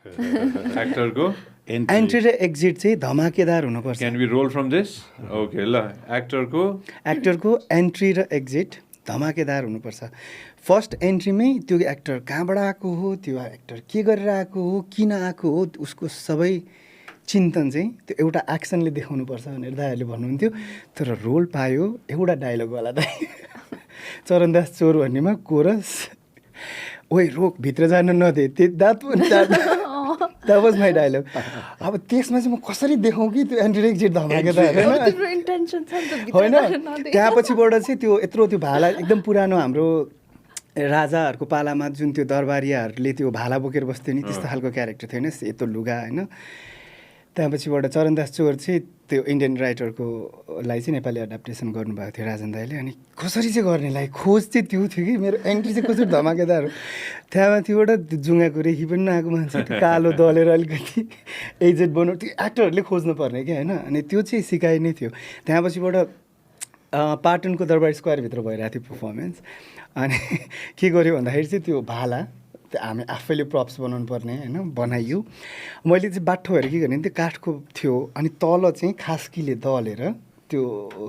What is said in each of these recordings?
एक्टरको entry र exit चाहिँ धमाकेदार हुनुपर्छ। Can be role from this? Okay ल, एक्टरको एन्ट्री र एक्जिट धमाकेदार हुनुपर्छ। फर्स्ट एन्ट्रीमै त्यो एक्टर कहाँबाट आएको हो, त्यो एक्टर के गरेर आएको हो, किन आएको हो, उसको सबै चिन्तन चाहिँ त्यो एउटा एक्सनले देखाउनुपर्छ भनेर दाइहरूले भन्नुहुन्थ्यो। तर रोल पायो एउटा डायलगवाला दाइ, चरणदास चोर भन्नेमा कोरस, ओइ रोक भित्र जान नदे, द्याट वाज माई डायलग। अब त्यसमा चाहिँ म कसरी देखाउँ कि त्यो एन्ट्री एक्जिट धमाकेदार होइन। त्यहाँ पछिबाट चाहिँ त्यो यत्रो त्यो भाला एकदम पुरानो हाम्रो राजाहरूको पालामा जुन त्यो दरबारियाहरूले त्यो भाला बोकेर बस्थ्यो नि, त्यस्तो खालको क्यारेक्टर थियो होइन, सेतो लुगा होइन। त्यहाँ पछिबाट चरणदास चोर चाहिँ त्यो इन्डियन राइटरकोलाई चाहिँ नेपाली एडाप्टेसन गर्नुभएको थियो राजन दाइले। अनि कसरी चाहिँ गर्नेलाई खोज चाहिँ त्यो थियो कि मेरो एन्ट्री चाहिँ कसरी धमाकेदार हो। त्यहाँ माथिबाट जुङ्गाको रेखी पनि नआएको मान्छे, त्यो कालो दलेर अलिकति एजेड बनाउ, त्यो एक्टरहरूले खोज्नु पर्ने क्या होइन। अनि त्यो चाहिँ सिकाइ नै थियो। त्यहाँ पछिबाट पाटनको दरबार स्क्वायरभित्र भइरहेको थियो पर्फर्मेन्स। अनि के गर्यो भन्दाखेरि चाहिँ त्यो भाला हामी आफैले प्रप्स बनाउनु पर्ने होइन, बनाइयो। मैले चाहिँ बाठो भएर के गर्ने, त्यो काठको थियो अनि तल चाहिँ खास्कीले दलेर त्यो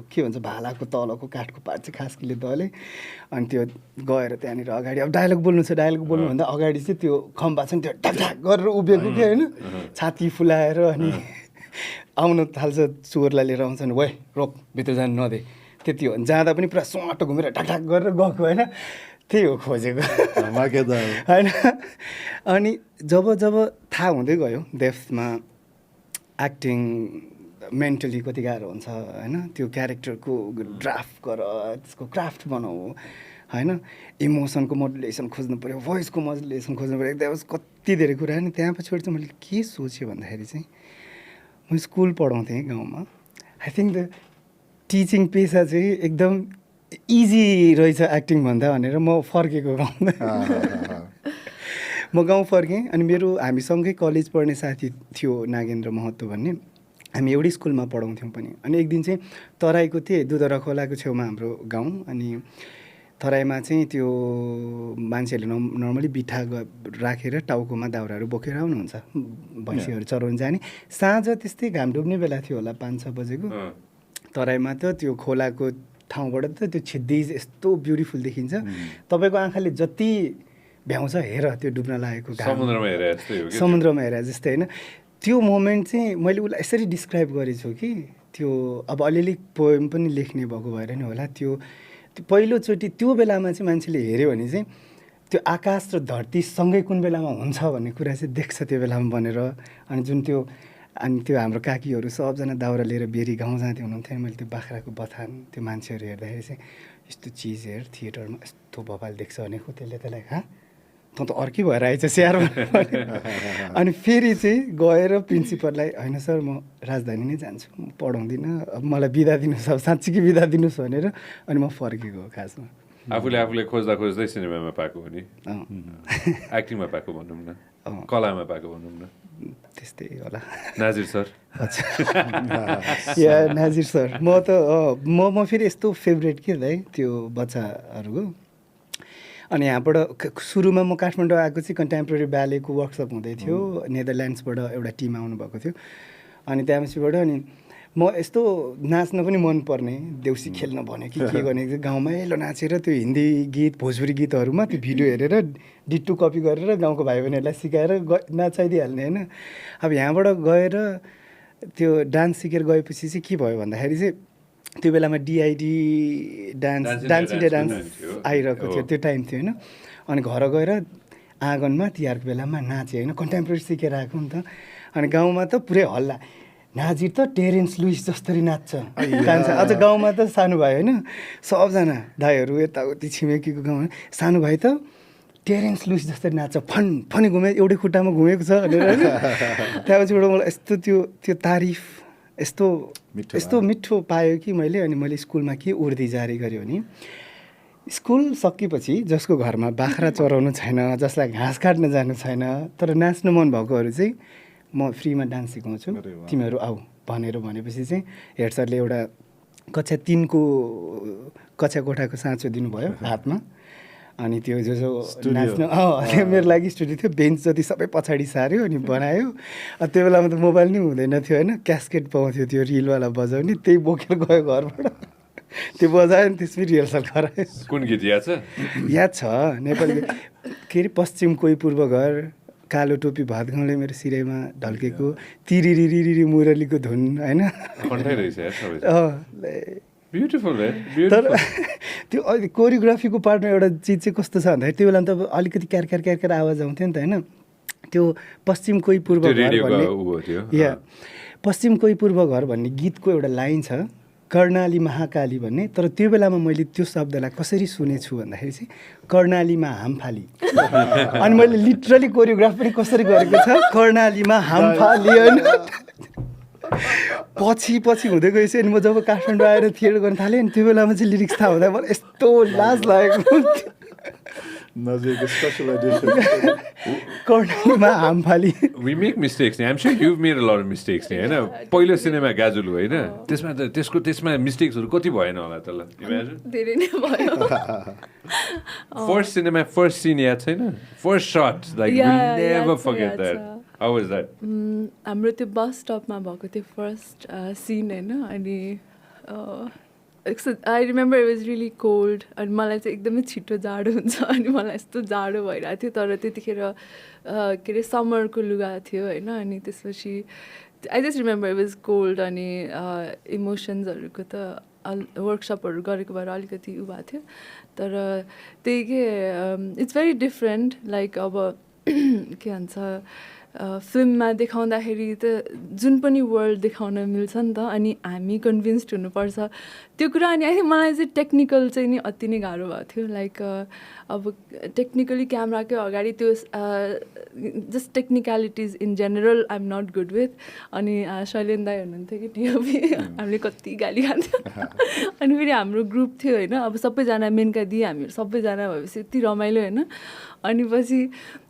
के भन्छ भालाको तलको काठको पार्ट चाहिँ खास्कीले दले। अनि त्यो गएर त्यहाँनिर अगाडि अब डायलग बोल्नु छ, डायलग बोल्नुभन्दा अगाडि चाहिँ त्यो खम्बा छ नि, त्यो ढाक गरेर उभिएको क्या होइन, छाती फुलाएर अनि आउनु थाल्छ, चोरलाई लिएर आउँछ नि, वै रोक भित्र जानु नदे, त्यति हो। जाँदा पनि पुरा सुहाटो घुमेर ढाक गरेर गएको होइन, त्यही हो खोजेको होइन। अनि जब थाहा हुँदै गयो डेप्थमा एक्टिङ मेन्टली कति गाह्रो हुन्छ होइन, त्यो क्यारेक्टरको ड्राफ्ट गर, त्यसको क्राफ्ट बनाऊ होइन, इमोसनको मोडुलेसन खोज्नु पऱ्यो, भोइसको मोडुलेसन खोज्नु पऱ्यो, एकदम कति धेरै कुरा। अनि त्यहाँ पछिबाट चाहिँ मैले के सोचेँ भन्दाखेरि चाहिँ म स्कुल पढाउँथेँ गाउँमा। आई थिङ्क द टिचिङ पेसा चाहिँ एकदम इजी रहेछ एक्टिङ भन्दा भनेर म फर्केको गाउँमा। म गाउँ फर्केँ। अनि हामीसँगै कलेज पढ्ने साथी थियो नागेन्द्र महतो भन्ने, हामी एउटै स्कुलमा पढाउँथ्यौँ पनि। अनि एक दिन चाहिँ तराईको थिएँ, दुधरा खोलाको छेउमा हाम्रो गाउँ। अनि तराईमा चाहिँ त्यो मान्छेहरूले नर्मली बिठा राखेर टाउकोमा दाउराहरू बोकेर आउनुहुन्छ, भैँसीहरू चराउनु जाने। साँझ त्यस्तै घाम डुब्ने बेला थियो होला, 5-6 बजेको। तराईमा त त्यो खोलाको ठाउँबाट त त्यो छिद्दिज यस्तो ब्युटिफुल देखिन्छ, तपाईँको आँखाले जति भ्याउँछ हेर त्यो डुब्न लागेको समुद्रमा हेरे जस्तै होइन। त्यो मोमेन्ट चाहिँ मैले उसलाई यसरी डिस्क्राइब गरेछु कि त्यो अब अलिअलि पोएम पनि लेख्ने भएको भएर नि होला, त्यो पहिलोचोटि त्यो बेलामा चाहिँ मान्छेले हेऱ्यो भने चाहिँ त्यो आकाश र धरती सँगै कुन बेलामा हुन्छ भन्ने कुरा चाहिँ देख्छ त्यो बेलामा बनेर। अनि त्यो हाम्रो काकीहरू सबजना दाउरा लिएर बेरी गाउँ जाँदै हुनुहुन्थ्यो। मैले त्यो बाख्राको बथान त्यो मान्छेहरू हेर्दाखेरि चाहिँ यस्तो चिज हेर थिएटरमा यस्तो भोपाल देख्छ भनेको, त्यसलाई कहाँ त अर्कै भएर आएछ स्याहार। अनि फेरि चाहिँ गएर प्रिन्सिपललाई होइन सर म राजधानी नै जान्छु, म पढाउँदिनँ, अब मलाई बिदा दिनुहोस्, अब साँच्चीकै बिदा दिनुहोस् भनेर अनि म फर्केको खासमा। आफूले खोज्दै सिनेमामा पाएको हो नि, एक्टिङमा पाएको भनौँ न, कलामा पाएको भनौँ न, त्यस्तै होला। नाजिर सर या नाजिर सर म फेरि यस्तो फेभरेट के दाइ त्यो बच्चाहरूको। अनि यहाँबाट सुरुमा म काठमाडौँ आएको चाहिँ कन्टेम्पोरेरी ब्यालेको वर्कसप हुँदै थियो, नेदरल्यान्ड्सबाट एउटा टिम आउनुभएको थियो। अनि त्यहाँपछिबाट अनि म यस्तो नाच्न पनि मनपर्ने, देउसी खेल्न भन्यो कि के गर्ने, गाउँमा एलो नाचेर त्यो हिन्दी गीत भोजपुरी गीतहरूमा त्यो भिडियो हेरेर डिट्टु कपी गरेर गाउँको भाइ बहिनीहरूलाई सिकाएर नाचाइदिइहाल्ने होइन। अब यहाँबाट गएर त्यो डान्स सिकेर गएपछि चाहिँ के भयो भन्दाखेरि चाहिँ त्यो बेलामा डिआइडी डान्स इन्डिया डान्स आइरहेको थियो, त्यो टाइम थियो होइन। अनि घर गएर आँगनमा तिहारको बेलामा नाचेँ होइन, कन्टेम्पोरेरी सिकेर आएको नि त। अनि गाउँमा त पुरै हल्ला, नाजिर त टेरेन्स लुइस जस्तरी नाच्छ कान्छ। अझ गाउँमा त सानो भाइ होइन, सबजना दाइहरू यताउति छिमेकीको गाउँमा सानो भाइ त टेरेन्स लुइस जस्तरी नाच्छ, फनी घुमे, एउटै खुट्टामा घुमेको छ भनेर होइन। त्यहाँपछिबाट मलाई यस्तो त्यो तारिफ यस्तो मिठो पायो कि मैले। अनि मैले स्कुलमा के उर्दी जारी गरेँ भने स्कुल सकेपछि जसको घरमा बाख्रा चराउनु छैन, जसलाई घाँस काट्न जानु छैन, तर नाच्नु मन भएकोहरू चाहिँ म फ्रीमा डान्स सिकाउँछु, तिमीहरू आऊ भनेपछि चाहिँ हेड सरले एउटा कक्षा 3 को कक्षा कोठाको साँचो दिनुभयो हातमा। अनि त्यो जो नाच्नु त्यो मेरो लागि स्टुडियो थियो, बेन्च जति सबै पछाडि सार्यो अनि बनायो। त्यो बेलामा त मोबाइल नि हुँदैन थियो होइन, क्यासकेट पाउँथ्यो त्यो रिलवाला बजाउने, त्यही बोकेर गयो घरबाट, त्यो बजायो अनि त्यसमै रिहर्सल गरायो। कुन गीत याद छ? याद छ, नेपाली के अरे पश्चिम कोही पूर्व घर, कालो टोपी भात गाउँले मेरो सिराइमा ढल्केको, तिरिरिरिरि मुरलीको धुन होइन। ब्युटिफुल तर त्यो अहिले कोरियोग्राफीको पार्टमा एउटा चिज चाहिँ कस्तो छ भन्दाखेरि त्यो बेला त अलिकति क्यार आवाज आउँथ्यो नि त होइन। त्यो पश्चिम कोही पूर्व घर भन्ने, या पश्चिम कोही पूर्व घर भन्ने गीतको एउटा लाइन छ, कर्णाली महाकाली भन्ने। तर त्यो बेलामा मैले त्यो शब्दलाई कसरी सुनेछु भन्दाखेरि चाहिँ कर्णालीमा हामफाली, अनि मैले लिटरली कोरियोग्राफ पनि कसरी गरेको छ, कर्णालीमा हामफाली होइन। पछि हुँदै गएपछि अनि म जब काठमाडौँ आएर थिएटर गर्न थालेँ अनि त्यो बेलामा चाहिँ लिरिक्स थाहा हुँदा मलाई यस्तो लाज लागेको। कर्णालीमा हामफाली। We make mistakes. I'm sure you've made a lot of mistakes नि होइन। पहिलो सिनेमा गाजुलु होइन, त्यसमा मिस्टेक्सहरू कति भएन होला तल? इमेजिन धेरै नै भयो। फर्स्ट सिनेमा फर्स्ट सिन याद छैन? First shut like we'll never forget that. How was that? हाम्रो त्यो बस स्टपमा भएको थियो फर्स्ट सिन होइन। अनि I remember it was really cold, अनि मलाई चाहिँ एकदमै छिटो जाडो हुन्छ, अनि मलाई यस्तो जाडो भइरहेको थियो। तर त्यतिखेर के अरे समरको लुगा थियो होइन। अनि त्यसपछि I just remember it was cold, अनि इमोसन्सहरूको त वर्कसपहरू गरेको भएर अलिकति उ भएको थियो। तर त्यही के इट्स भेरी डिफ्रेन्ट, लाइक अब के भन्छ फिल्ममा देखाउँदाखेरि त जुन पनि वर्ल्ड देखाउन मिल्छ नि त, अनि हामी कन्भिन्स्ड हुनुपर्छ त्यो कुरा। अनि आई थिङ्क मलाई चाहिँ टेक्निकल चाहिँ नि अति नै गाह्रो भएको थियो। लाइक अब टेक्निकली क्यामराकै अगाडि त्यो just technicalities in general I am not good with. अनि शैलेन दाई हुनुहुन्थ्यो कि टिओपी, हामीले कति गाली खान्थ्यो। अनि फेरि हाम्रो ग्रुप थियो होइन, अब सबैजना मेनका दिए हामीहरू सबैजना भएपछि यति रमाइलो होइन। अनि पछि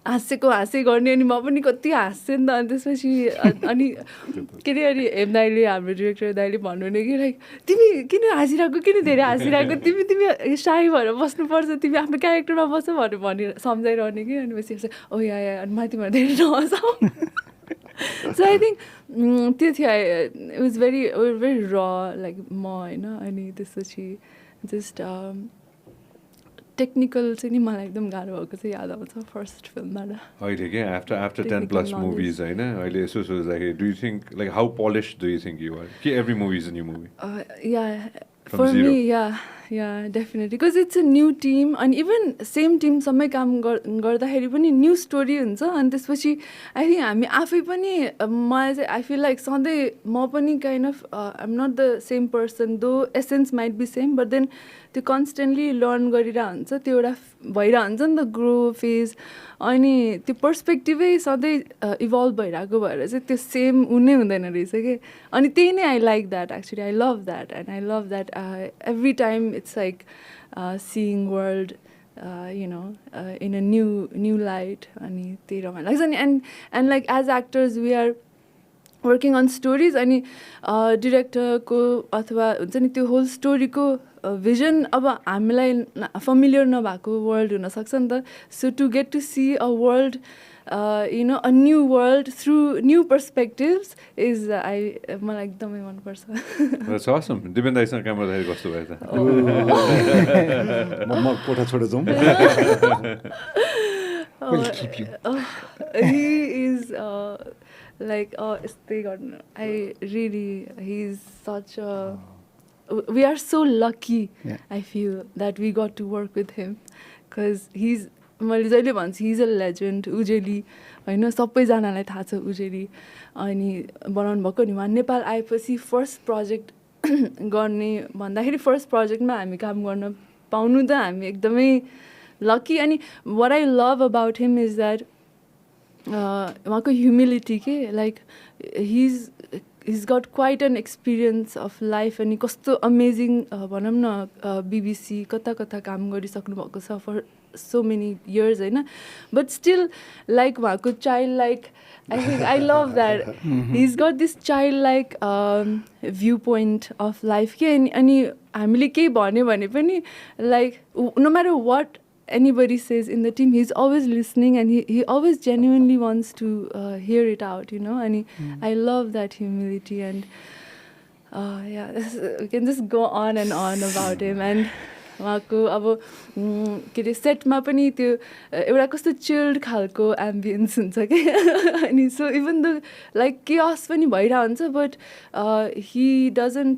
हाँसे गर्ने, अनि म पनि कति हाँस्थेँ नि त। अनि त्यसपछि अनि के अरे हेम दाईले, हाम्रो डिरेक्टर दाईले भन्नुहुने कि लाइक तिमी किन हाँसिरहेको, किन धेरै हाँसिरहेको, तिमी साई भएर बस्नुपर्छ, तिमी आफ्नो क्यारेक्टरमा बस्छ भनेर सम्झाइरहने कि। अनि पछि ओ या अनि माथिबाट धेरै नहसाउ। सो आई थिङ्क त्यो थियो, इट वाज भेरी र लाइक म होइन। अनि त्यसपछि जस्ट टेक्निकल चाहिँ नि मलाई एकदम गाह्रो भएको चाहिँ याद आउँछ फर्स्ट फिल्मबाट। अहिले के आफ्टर 10+ मुभिज होइन, अहिले यसो सोच्दाखेरि do you think like how polish do you think you are? के every movie is a new movie? Yeah for me yeah definitely, because it's a new team. अनि इभन सेम टिमसँगै काम गर्दाखेरि पनि न्यू स्टोरी हुन्छ। अनि त्यसपछि I think हामी आफै पनि, मलाई चाहिँ आई फिल लाइक सधैँ म पनि kind of I am not the same person, though essence might be same, but then त्यो कन्सटेन्टली लर्न गरिरहेको हुन्छ, त्यो एउटा भइरहेको हुन्छ नि त ग्रो फेज। अनि त्यो पर्सपेक्टिभै सधैँ इभल्भ भइरहेको भएर चाहिँ त्यो सेम हुनै हुँदैन रहेछ कि। अनि त्यही नै I like that, actually I love that, and I love that every time it's like seeing world you know in a new light. अनि त्यही रमाइलो लाग्छ। अनि and like as actors we are working on stories. अनि डिरेक्टरको अथवा हुन्छ नि त्यो होल स्टोरीको भिजन अब हामीलाई फमिलियर नभएको वर्ल्ड हुनसक्छ नि त। So to get to see a world you know a new world through new perspectives is मलाई एकदमै मनपर्छ। That's awesome. दिपेन्द्र दाइसँग काम गर्दाखेरि कस्तो भयो त? म कोठा छोडेर जाउँ। He is like यस्तै गर्नु, he is such a we are so lucky. I feel that we got to work with him because मैले जहिले भन्छु he's a legend. उजेली होइन, सबैजनालाई थाहा छ उजेली। अनि बनाउनु भएको नि उहाँ नेपाल आएपछि फर्स्ट प्रोजेक्ट गर्ने भन्दाखेरि फर्स्ट प्रोजेक्टमा हामी काम गर्न पाउनु त हामी एकदमै लकी। अनि what I love about him is that उहाँको ह्युमिलिटी के, like he's got quite an experience of life. अनि कस्तो अमेजिङ भनौँ न BBC कता कता काम गरिसक्नु भएको छ फर so many years होइन, but still like उहाँको childlike, I think I love that he's got this childlike viewpoint of life के। अनि हामीले केही भन्यो भने पनि like no matter what anybody says in the team, he's always listening, and he always genuinely wants to hear it out, you know. And I love that humility, and yeah, we can just go on and on about him. And उहाँको अब के अरे सेटमा पनि त्यो एउटा कस्तो chilled खालको एम्बियन्स हुन्छ कि अनि so even the like chaos पनि भइरहेको हुन्छ but he doesn't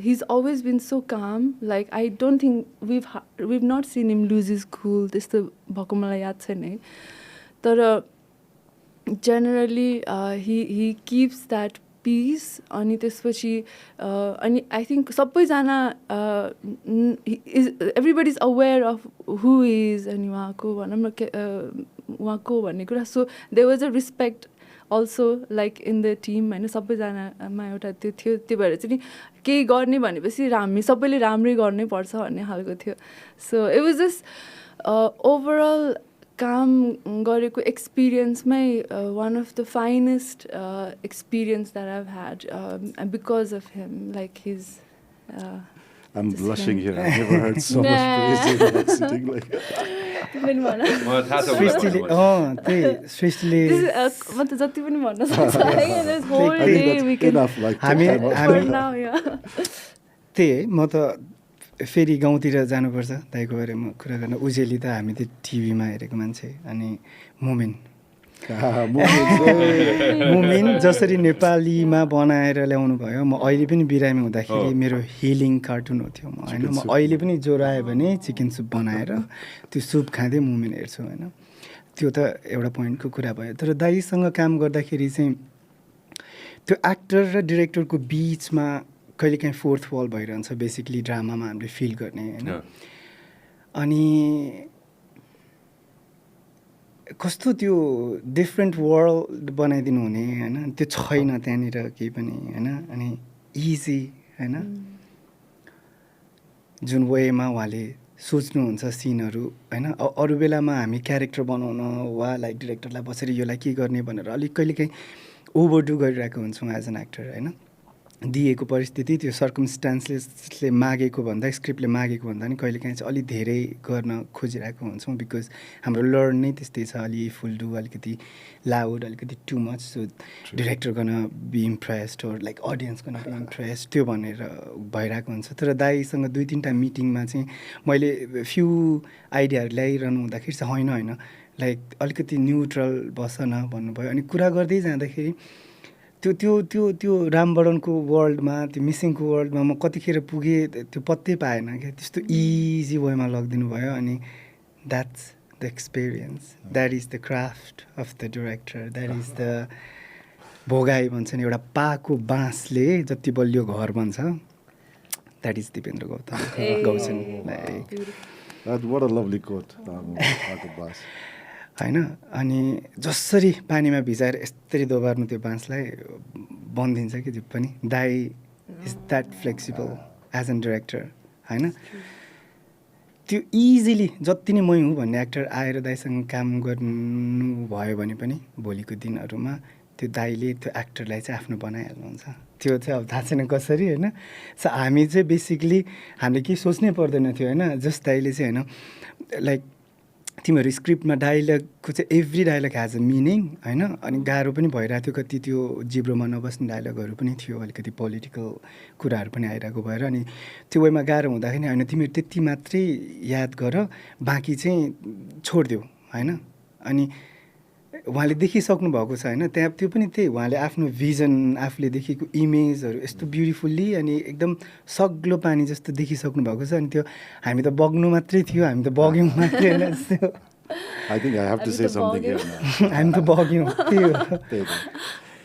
his always been so काम like I don't think we've not seen him lose is cool त्यस्तो भएको मलाई याद छैन है तर generally he keeps that peace अनि त्यसपछि अनि आई थिङ्क सबैजना everybody is aware of who is अनि उहाँको भनौँ न उहाँको भन्ने कुरा so they was a respect also like in the team होइन सबैजनामा एउटा त्यो थियो त्यो भएर चाहिँ नि केही गर्ने भनेपछि हामी सबैले राम्रै गर्नै पर्छ भन्ने खालको थियो so it was just overall काम गरेको एक्सपिरियन्समै one of the finest experience that I've had because of him like his I'm blushing here. I've never heard so much praise about sitting like सृष्टिले म त जति पनि भन्न सक्छ होल डे वी क्यान त्यही म त फेरि गाउँतिर जानुपर्छ दाइको बारेमा कुरा गर्न उजेली त हामी त टिभीमा हेरेको मान्छे अनि मुमिन जसरी नेपालीमा बनाएर ल्याउनु भयो म अहिले पनि बिरामी हुँदाखेरि मेरो हिलिङ कार्टुन हो थियो म होइन म अहिले पनि ज्वरो आयो भने चिकन सुप बनाएर त्यो सुप खाँदै मुमिन हेर्छु होइन त्यो त एउटा पोइन्टको कुरा भयो तर दाइसँग काम गर्दाखेरि चाहिँ त्यो एक्टर र डिरेक्टरको बिचमा कहिलेकाहीँ फोर्थ वल भइरहन्छ बेसिकली ड्रामामा हामीले फिल गर्ने होइन अनि कस्तो त्यो डिफ्रेन्ट वर्ल्ड बनाइदिनु हुने होइन त्यो छैन त्यहाँनिर केही पनि होइन अनि इजी होइन जुन वेमा उहाँले सोच्नुहुन्छ सिनहरू होइन अरू बेलामा हामी क्यारेक्टर बनाउन वा लाइक डिरेक्टरलाई बसेर योलाई के गर्ने भनेर अलिक कहिलेकाहीँ ओभरडु गरिरहेको हुन्छौँ एज एन एक्टर होइन दिएको परिस्थिति त्यो सर्कमस्टान्सेसले मागेको भन्दा स्क्रिप्टले मागेको भन्दा नि कहिलेकाहीँ चाहिँ अलिक धेरै गर्न खोजिरहेको हुन्छौँ बिकज हाम्रो लर्न नै त्यस्तै छ अलि फुल्डु अलिकति लाउड अलिकति टु मच सो डिरेक्टर गर्न be impressed or like audience गर्न बी इम्प्रेस्ड त्यो भनेर भइरहेको हुन्छ तर दाइसँग 2-3टा मिटिङमा चाहिँ मैले फ्यु आइडियाहरू ल्याइरहनु हुँदाखेरि चाहिँ होइन लाइक अलिकति न्युट्रल बस न भन्नुभयो अनि कुरा गर्दै जाँदाखेरि त्यो रामबडनको वर्ल्डमा त्यो मिसिङको वर्ल्डमा म कतिखेर पुगेँ त्यो पत्तै पाएन क्या त्यस्तो इजी वेमा लगिदिनु भयो अनि that's the experience that is the craft of the director that is the भोगाई भन्छ नि एउटा पाको बाँसले जति बलियो घर भन्छ that is Dipendra Gauchan What a lovely quote. होइन अनि जसरी पानीमा भिजाएर यस्तरी दोबार्नु त्यो बाँसलाई बनिदिन्छ कि जे पनि दाइ is that flexible as an director होइन त्यो इजिली जति नै मै हुँ भन्ने एक्टर आएर दाइसँग काम गर्नु भयो भने पनि भोलिको दिनहरूमा त्यो दाइले त्यो एक्टरलाई चाहिँ आफ्नो बनाइहाल्नुहुन्छ त्यो चाहिँ अब थाहा छैन कसरी होइन सो हामी चाहिँ बेसिकली हामीले केही सोच्नै पर्दैन थियो होइन जस्ट दाइले चाहिँ होइन लाइक तिमीहरू स्क्रिप्टमा डायलगको चाहिँ every dialogue has a meaning होइन अनि गाह्रो पनि भइरहेको थियो कति त्यो जिब्रोमा नबस्ने डायलगहरू पनि थियो अलिकति पोलिटिकल कुराहरू पनि आइरहेको भएर अनि त्यो वेमा गाह्रो हुँदाखेरि होइन तिमीहरू त्यति मात्रै याद गर बाँकी चाहिँ छोडिदेऊ होइन अनि उहाँले देखिसक्नु भएको छ होइन त्यहाँ त्यो पनि त्यही उहाँले आफ्नो भिजन आफूले देखेको इमेजहरू यस्तो ब्युटिफुल्ली अनि एकदम सग्लो पानी जस्तो देखिसक्नु भएको छ अनि त्यो हामी त बग्नु मात्रै थियो हामी त बग्यौँ मात्रै होइन जस्तो I think I have to say something here now. हामी त बग्यौँ त्यो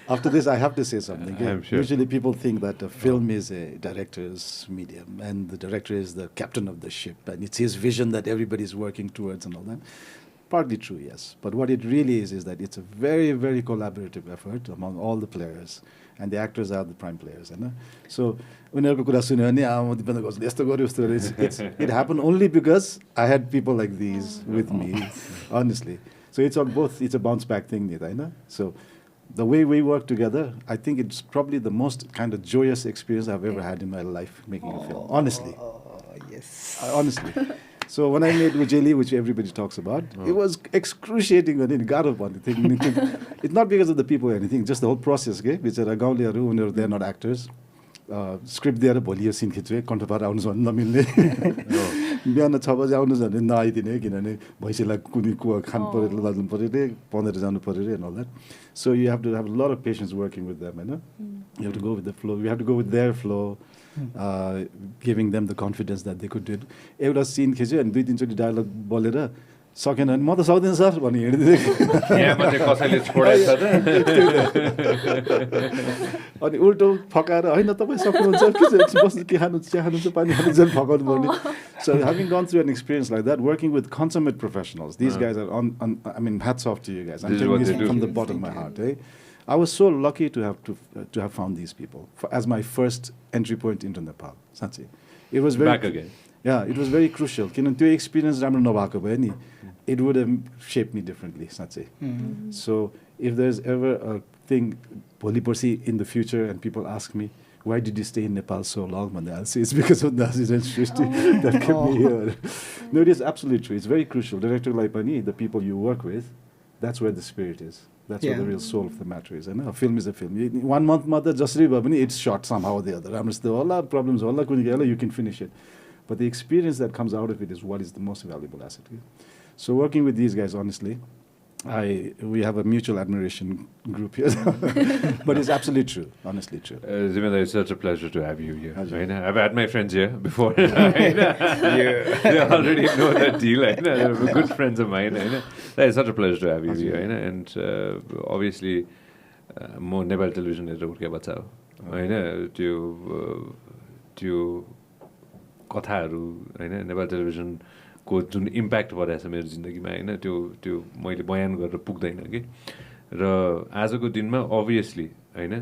After this, I have to say something. I'm sure. Usually people think that a film is a director's medium and the director is the captain of the ship and it's his vision that everybody is working towards and all that. Partly true, yes. But what it really is that it's a very, very collaborative effort among all the players. And the actors are the prime players. So, it happened only because I had people like these with me, honestly. So it's on both, it's a bounce back thing. So the way we work together, I think it's probably the most kind of joyous experience I've ever had in my life making a film, honestly. Yes. Honestly. So when I made Ujeli, which everybody talks about, it was excruciating. It's not because of the people or anything, just the whole process. Okay? They're not actors. Script दिएर भोलि यो scene खिच्छु है कण्ठपार आउनु भने नमिल्ने बिहान 6 बजे आउनु भने नआइदिने किनभने भैँसीलाई कुनै कुवा खानु पर्यो लानु पर्यो रे पँधेर जानु पर्यो रे and all that. So you have to have a lot of patience working with them, you know. You have to go with the flow. You have to go with their flow, giving them the confidence that they could do it. एउटा scene खिच्यो अनि 2-3 चोटि dialogue बोलेर सकेन भने म त सक्दिनँ सर भनी हिँडिदिएको यहाँ मात्रै कसैले छोडेछ त अनि उल्टो फकाएर हैन तपाई सक्नुहुन्छ के बस्नु के खानुहुन्छ चिया खानुहुन्छ पानी खानुहुन्छ जन फकाउनु पर्ने. So having gone through an experience like that, working with consummate professionals, these guys are on I mean hats off to you guys. I'm telling you this from the bottom of my heart. I was so lucky to have found these people as my first entry point into Nepal. Sanjay. It was very back again. Yeah, it was very crucial. किन त्यो experience राम्रो नभएको भए नि it would have shaped me differently, Sanjay. So if there's ever a thing भोलि पर्सि in the future and people ask me why did you stay in Nepal so long, I'll say it's because of Najir and Shristi that kept me here. No, it is absolutely true. It's very crucial. Director like Pani, the people you work with, that's where the spirit is. That's where the real soul of the matter is. A film is a film. 1 month mother just it's shot somehow or the other. All problems, you can finish it. But the experience that comes out of it is what is the most valuable asset. So working with these guys, honestly, we have a mutual admiration group here. But it's absolutely true, honestly true. Zimenda, it's such a pleasure to have you here. I've had my friends here before. They already know that deal. They're good friends of mine. It's such a pleasure to have you here. And obviously, more Nepal television is त्यो कथाहरू हैन नेपाल टेलिभिजनको जुन impact भइरहेछ मेरो जिन्दगीमा हैन त्यो मैले बयान गरेर पुग्दैन के र आजको दिनमा obviously हैन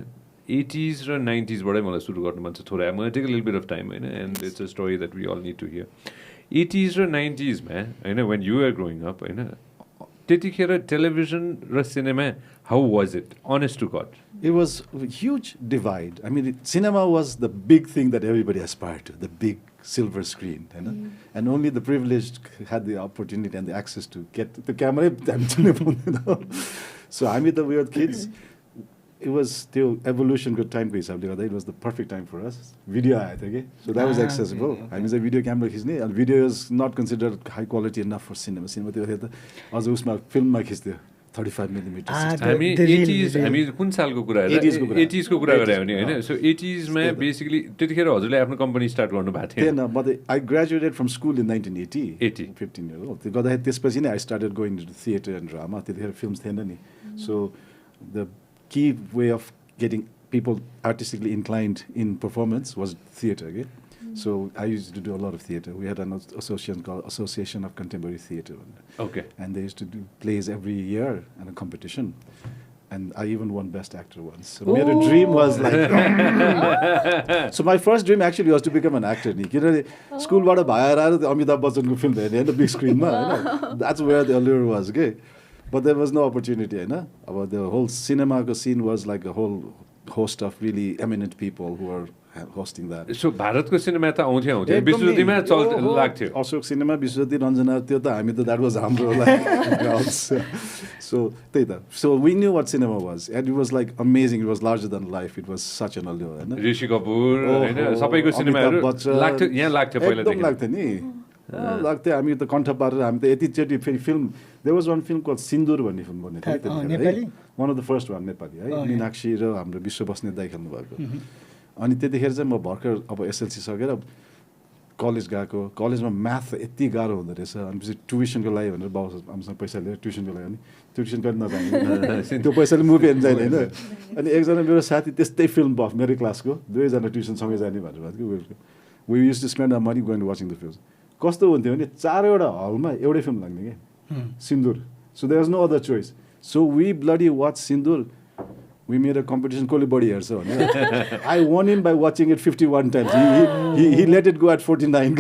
80s र 90s बाटै मलाई सुरु गर्नु मन छ थोरै I'm going to take a little bit of time हैन and it's a story that we all need to hear 80s र 90s मा हैन when you were growing up हैन त्यतिखेर टेलिभिजन र cinema how was it honest to god? It was a huge divide. I mean, cinema was the big thing that everybody aspired to, the big silver screen, you know? And only the privileged had the opportunity and the access to get the camera. So I mean, the weird kids, it was still evolution good time piece. It was the perfect time for us. Video, I think. So that was accessible. I mean, the video camera, and video is not considered high quality enough for cinema. Cinema, film 35 millimeters. I mean, 80s, I mean, कुन सालको कुरा हो 80s को कुरा गरे भने हैन so 80s मा basically त्यतिखेर हजुरले आफ्नो कम्पनी स्टार्ट गर्नु भएको थियो but I graduated from school in 1980 15 years old गर्दाखेरि त्यसपछि नै I started going to theater and drama त्यतिखेर films थिएन नि so the key way of getting people artistically inclined in performance was theater okay? So I used to do a lot of theater. We had an association called Association of Contemporary Theater. Okay. And they used to do plays every year and a competition. And I even won Best Actor once. So my dream was like... So my first dream actually was to become an actor. School bada bhayera Amitabh Bachchan ko film the big screen. That's where the allure was. Okay? But there was no opportunity. About the whole cinema scene was like a whole host of really eminent people who were hosting that. So भारतको cinema त आउँथ्यो विश्वज्योतिमा लाग्थ्यो Ashok cinema Vishwajyoti Ranjana त्यो त हामी त that was हाम्रो like so त्यही त so we knew what cinema was and it was like amazing. It was larger than life. It was such an allure हैन ऋषि कपुर हैन सबैको सिनेमाहरु लाग्थ्यो यहाँ लाग्थ्यो पहिला देखि लाग्थ्यो नि लाग्थ्यो हामी त कण्ठ पारेर हामी त यतिचोटि फेरि film there was one film called सिन्दुर भन्ने फिल्म बनेको थियो Nepali one of the first one Nepali है मीनाक्षी र हाम्रो विश्व बस्ने दाइ खेल्नु भएको अनि त्यतिखेर चाहिँ म भर्खर अब एसएलसी सकेर कलेज गएको कलेजमा म्याथ यति गाह्रो हुँदो रहेछ अनि पछि ट्युसनको लागि भनेर बाउ आमासँग पैसा लिएर ट्युसनको लागि अनि ट्युसन गर्न नजाने त्यो पैसाले मुभी हेर्न जाने होइन अनि एकजना मेरो साथी त्यस्तै फिल्म बफ मेरो क्लासको दुवैजना ट्युसन सँगै जाने भनेर कि we use to spend our money going watching the film कस्तो हुन्थ्यो भने 4वटा हलमा एउटै फिल्म लाग्ने के Sindoor so there was no other choice so we bloody watch Sindoor We made a competition, Koli Body Hersa. I won him by watching it 51 times. He let it go at 49.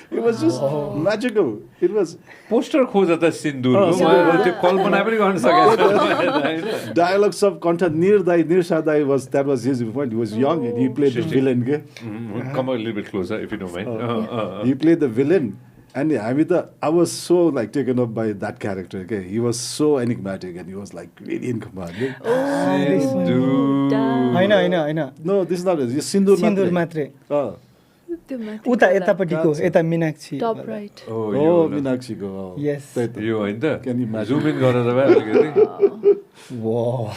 It was just magical. It was poster खोज त सिन्दुरको त्यो कल्पना पनि गर्न सकेको छैन dialogues of Kantha Nirsha Dai was his point. He was young and he played the villain. Come a little bit closer if you don't mind. He played the villain. And I was so like taken up by that character. Okay, he was so enigmatic and he was like really in command. होइन No, this is not it. It's Sindur मात्रै Oh, उता यतापट्टिको यता Meenakshi top right oh, Meenakshi go. Yes. यो होइन त Can you imagine? Zoom in गरेर भए अलिकति Wow.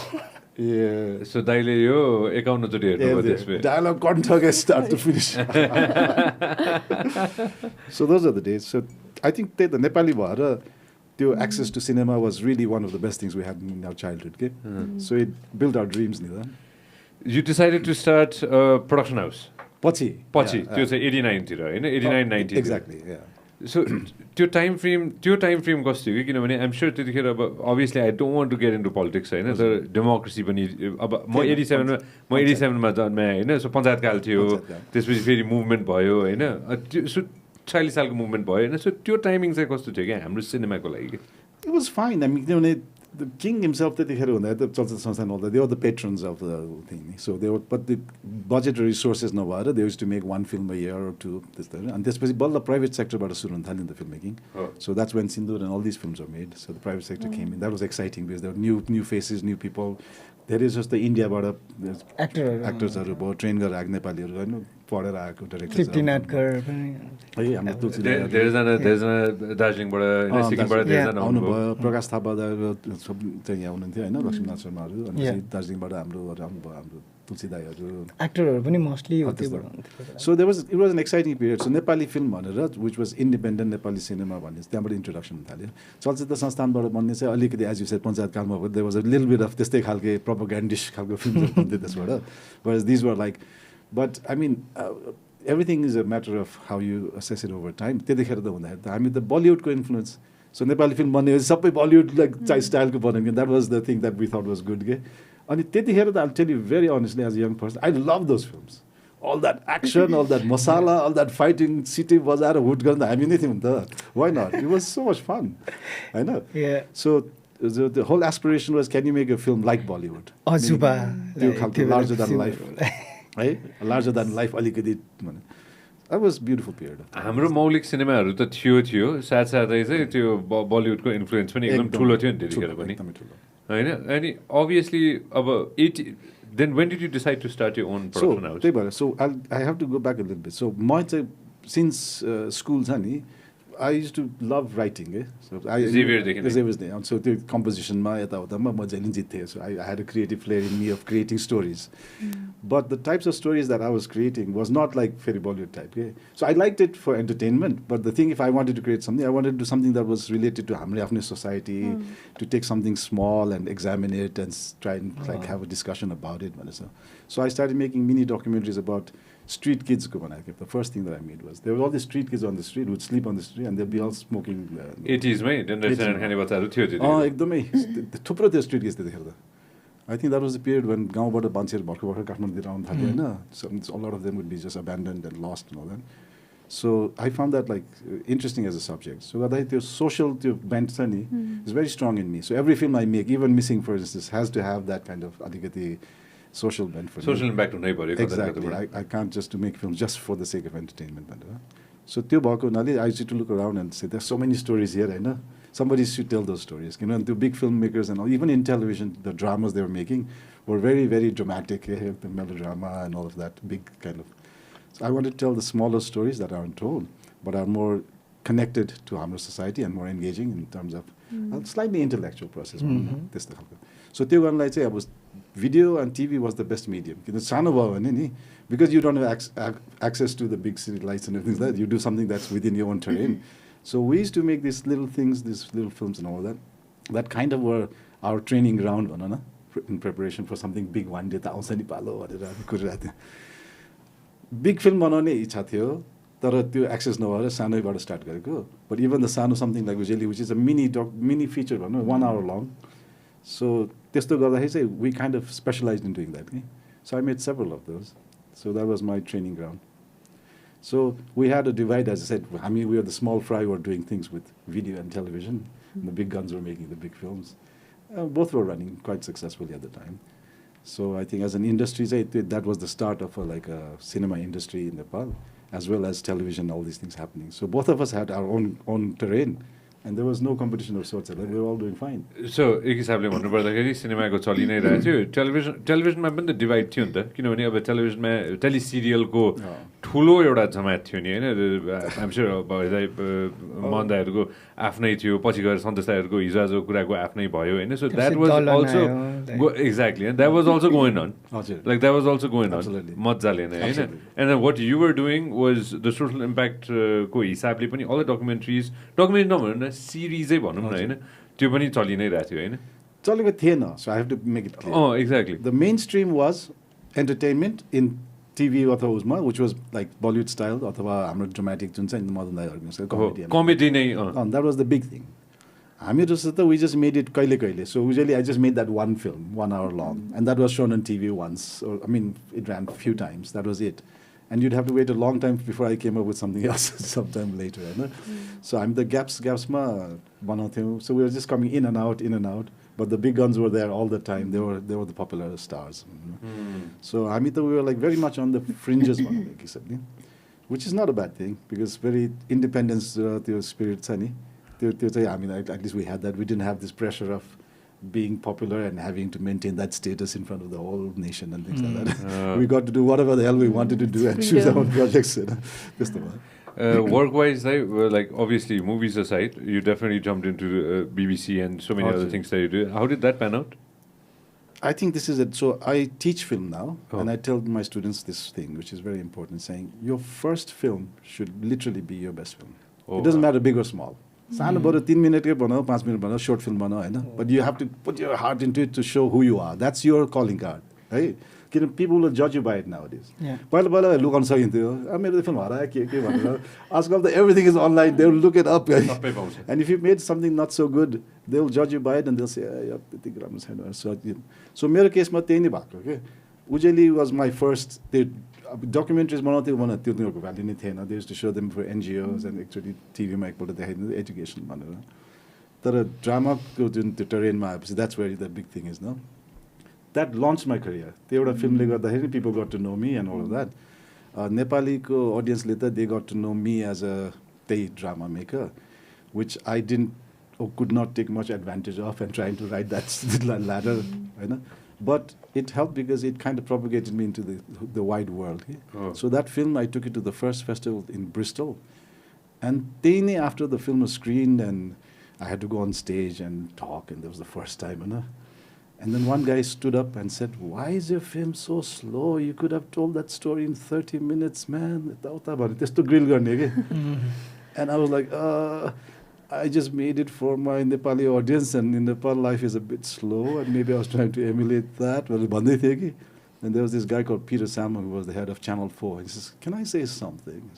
Yeah. सो दाइले यो 51 चोटि हेर्नुभयो त्यसमा Dialogue contour start to finish. So those are the days. So I think the Nepali bhara, the access to cinema was really one of the best things we had in our childhood. Okay? So it built our dreams. You decided to start a production house Pachi. पछि त्यो चाहिँ 89 तिर हैन 89 90 Exactly, yeah. So त्यो time frame कस्तो थियो कि किनभने आइम श्योर त्यतिखेर अब obviously I don't want to get into politics होइन तर डेमोक्रेसी पनि अब म 87मा जन्माएँ होइन सो पञ्चायतकाल थियो त्यसपछि फेरि मुभमेन्ट भयो होइन त्यो 46 सालको मुभमेन्ट भयो होइन सो त्यो टाइमिङ चाहिँ कस्तो थियो कि हाम्रो सिनेमाको लागि It was fine. I mean, the king himself, the they were the patrons of the thing. So they were, but the budgetary resources no were. They used to make one film a year or two. And this was the private sector about in the filmmaking. So that's when Sindur and all these films were made. So the private sector came in. That was exciting because there were new faces, new people. There is just the India about actors are about train gar Nepali पढेर आएको director दार्जिलिङबाट सिक्किमबाट आउनुभयो प्रकाश थापा चाहिँ यहाँ हुनुहुन्थ्यो होइन लक्ष्मीनाथ शर्माहरू अनि दार्जिलिङबाट हाम्रो तुलसी दाईहरू एक्टरहरू पनि mostly so it was an exciting period. So Nepali film भनेर which was independent Nepali cinema भन्ने त्यहाँबाट इन्ट्रोडक्सन थाल्यो चलचित्र संस्थानबाट बन्ने चाहिँ अलिकति एज यु सेड पञ्चायतकालमा भयो there was a little bit of त्यस्तै खालके प्रोपोगेन्डिस्ट खालको फिल्महरू बन्थ्यो त्यसबाट whereas these were like but I mean everything is a matter of how you assess it over time त्यतिखेर त हुँदाखेरि त हामी त बलिउडको इन्फ्लुएन्स सो नेपाली फिल्म बन्ने सबै बलिउड लाइक स्टाइलको बन्यो that was the thing that we thought was good के अनि त्यतिखेर त I tell you very honestly as a young person I love those films all that action, all that masala, all that fighting, city bazaar, wood gun, I mean, why not? It was so much fun. I know. Yeah. So the whole aspiration was, can you make a film like Bollywood? Larger than life. Right? Larger than life, alikadi. That was a beautiful period. हाम्रो मौलिक सिनेमाहरू त थियो साथसाथै चाहिँ त्यो बलिउडको influence पनि एकदम ठुलो थियो नि त्यतिखेर पनि हैन अनि obviously अब then when did you decide to start your own production house? So I have to go back a little bit. So since school Zani, I used to love writing. So so the composition so I had a creative flair in me of creating stories. But the types of stories that I was creating was not like fairy Bollywood type. So I liked it for entertainment, but the thing, if I wanted to create something, I wanted to do something that was related to Hamri Afni society, to take something small and examine it and try and like have a discussion about it. So I started making mini documentaries about street kids. The first thing that I made was there were all these street kids on the street who would sleep on the street and they'd be all smoking. 80s मै खाने बच्चाहरू थियो एकदमै थुप्रो थियो street kids त्यतिखेर त I think that was the period when गाउँबाट मान्छेहरू भर्खर काठमाडौँतिर आउनु थाल्यो होइन so a lot of them would be just abandoned and lost and all that. So I found that like interesting as a subject. So that the social bent is very strong in me. So every film I make, even Missing for instance, has to have that kind of alikati social bent for social me. Impact हुनै पर्यो Exactly. I can't just to make films just for the sake of entertainment. So त्यो भएको हुनाले I used to look around and say there's so many stories here, होइन somebody should tell those stories. You know, and the big filmmakers and all, even in television, the dramas they were making were very, very dramatic. The melodrama and all of that, big kind of. So I wanted to tell the smaller stories that aren't told, but are more connected to our society and more engaging in terms of a slightly intellectual process. So त्यो गर्नलाई चाहिँ अब video and TV was the best medium. Because you don't have access to the big city lights and everything like that, you do something that's within your own terrain. So we used to make these little things, these little films and all that. That kind of were our training ground in preparation for something big one day. Big film बनाउने इच्छा थियो तर त्यो access नभएर सानैबाट start गरेको but even the सानो something like Ujeli, which is a mini feature 1 hour long. So त्यस्तो गर्दाखेरि चाहिँ we kind of specialized in doing that. Okay? So I made several of those. So that was my training ground. So we had a divide, as I said. I mean, we were the small fry who were doing things with video and television. And the big guns were making the big films. Both were running quite successfully at the time. So I think as an industry, that was the start of a cinema industry in Nepal, as well as television, all these things happening. So both of us had our own terrain. And there was no competition of sorts. We were all doing fine. So एक हिसाबले भन्नुपर्दाखेरि सिनेमाको चलि नै रहेको थियो टेलिभिजनमा पनि त डिभाइड थियो नि त किनभने अब टेलिभिजनमा टेलिसिरियलको ठुलो एउटा जमात थियो नि होइन आइम स्योर मन दाइहरूको आफ्नै थियो पछि गएर सन्तोष दाइहरूको हिजो आजको कुराको आफ्नै भयो होइन so that was also exactly and that was also going on like that was also going on मजाले नै होइन and what you were doing was the social इम्प्याक्टको हिसाबले पनि अल द डकुमेन्ट्रिज नभनौँ न सिरिजै भनौँ न होइन त्यो पनि चलि नै रहेको थियो होइन चलेको थिएन so I have to make it clear exactly the mainstream was entertainment in TV अथवा उसमा which was like Bollywood style अथवा हाम्रो ड्रामेटिक जुन चाहिँ मदन दाई कमेडी नै that was the big thing हामी जस्तो त वी जस्ट मेड इट कहिले कहिले so usually I just made that one film 1 hour long and that was shown on TV once or I mean it ran a few times that was it and you'd have to wait a long time before I came up with something else sometime later होइन so I'm the gaps-मा बनाउँथ्यौँ so we were just coming in and out but the big guns were there all the time they were the popular stars so हामी त we were like very much on the fringes भनौँ एक हिसाबले which is not a bad thing because very independence त्यो spirit छ नि त्यो चाहिँ हामीलाई at least we had that we didn't have this pressure of being popular and having to maintain that status in front of the whole nation and things like that. We got to do whatever the hell we wanted to do and choose our own projects. Just the one. Work-wise, like obviously movies aside, you definitely jumped into BBC and so many other things that you do. How did that pan out? I think this is it. So I teach film now, and I tell my students this thing, which is very important, saying your first film should literally be your best film. It doesn't matter big or small. सानो बरु 3 मिनटकै बनाऊ 5 minute बनाऊ short film बनाऊ होइन but you have to put your heart into it to show who you are that's your calling card है किन people will judge you by it nowadays पहिला लुकाउन सकिन्थ्यो मेरो फिल्म हरायो के भनेर आजकल त everything is online they will look it up and if you made something not so good they will judge you by it and they'll say त्यति राम्रो छैन so मेरो केसमा त्यही नै भएको के उजेली was my first documentaries बनाउँथ्यो भने त्यो तिनीहरूको भ्याल्यु नै थिएन they to show them for NGOs and actually टिभीमा एकपल्ट देखाइदिनु एजुकेसन भनेर तर ड्रामाको जुन त्यो टरेनमा आएपछि that's where the big thing is न द्याट लन्च माई करियर त्यो एउटा फिल्मले गर्दाखेरि people got to know me and all of that नेपालीको अडियन्सले त they got to know me as a त्यही drama maker which I didn't could not take much advantage of and trying to write that ladder होइन but it helped because it kind of propagated me into the wide world. So that film, I took it to the first festival in Bristol. And then after the film was screened and I had to go on stage and talk and that was the first time. And then one guy stood up and said, why is your film so slow? You could have told that story in 30 minutes, man. And I was like, I just made it for my Nepali audience and in Nepal life is a bit slow and maybe I was trying to emulate that. And there was this guy called Peter Salmon who was the head of Channel 4. He says, can I say something?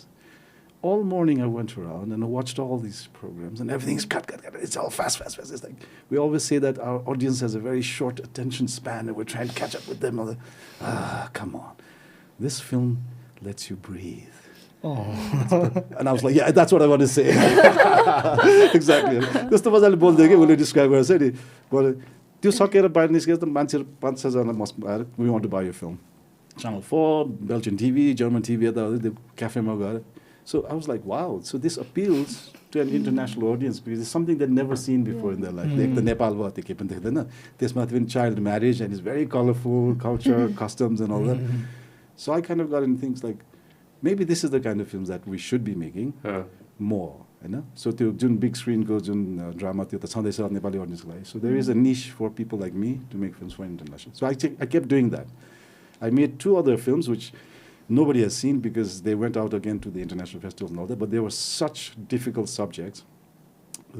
All morning I went around and I watched all these programs and everything's cut. It's all fast. It's like, we always say that our audience has a very short attention span and we're trying to catch up with them. Come on. This film lets you breathe. And I was like, yeah, that's what I want to say. Exactly. त्यस्तो मजाले बोल्दै कि उसले describe गरेर चाहिँ नि त्यो सकेर बाहिर निस्केर त मान्छेहरू 5-6 जना मस्त आएर वी वान्ट टु बाई यो film Channel 4, Belgian TV, German TV यता क्याफेमा गएर so I was like wow so this appeals to an international audience because it's something they'd never seen before in their life like the Nepal भयो त्यो के पनि देख्दैन त्यसमा पनि child marriage and it's very colorful culture customs and all that so I kind of got into things like maybe this is the kind of films that we should be making more होइन so त्यो जुन big screen को जुन drama त्यो त छँदैछ Nepali audience को लागि so there is a niche for people like me to make films for international so I kept doing that I made 2 other films which nobody has seen because they went out again to the international festivals and all that but they were such difficult subjects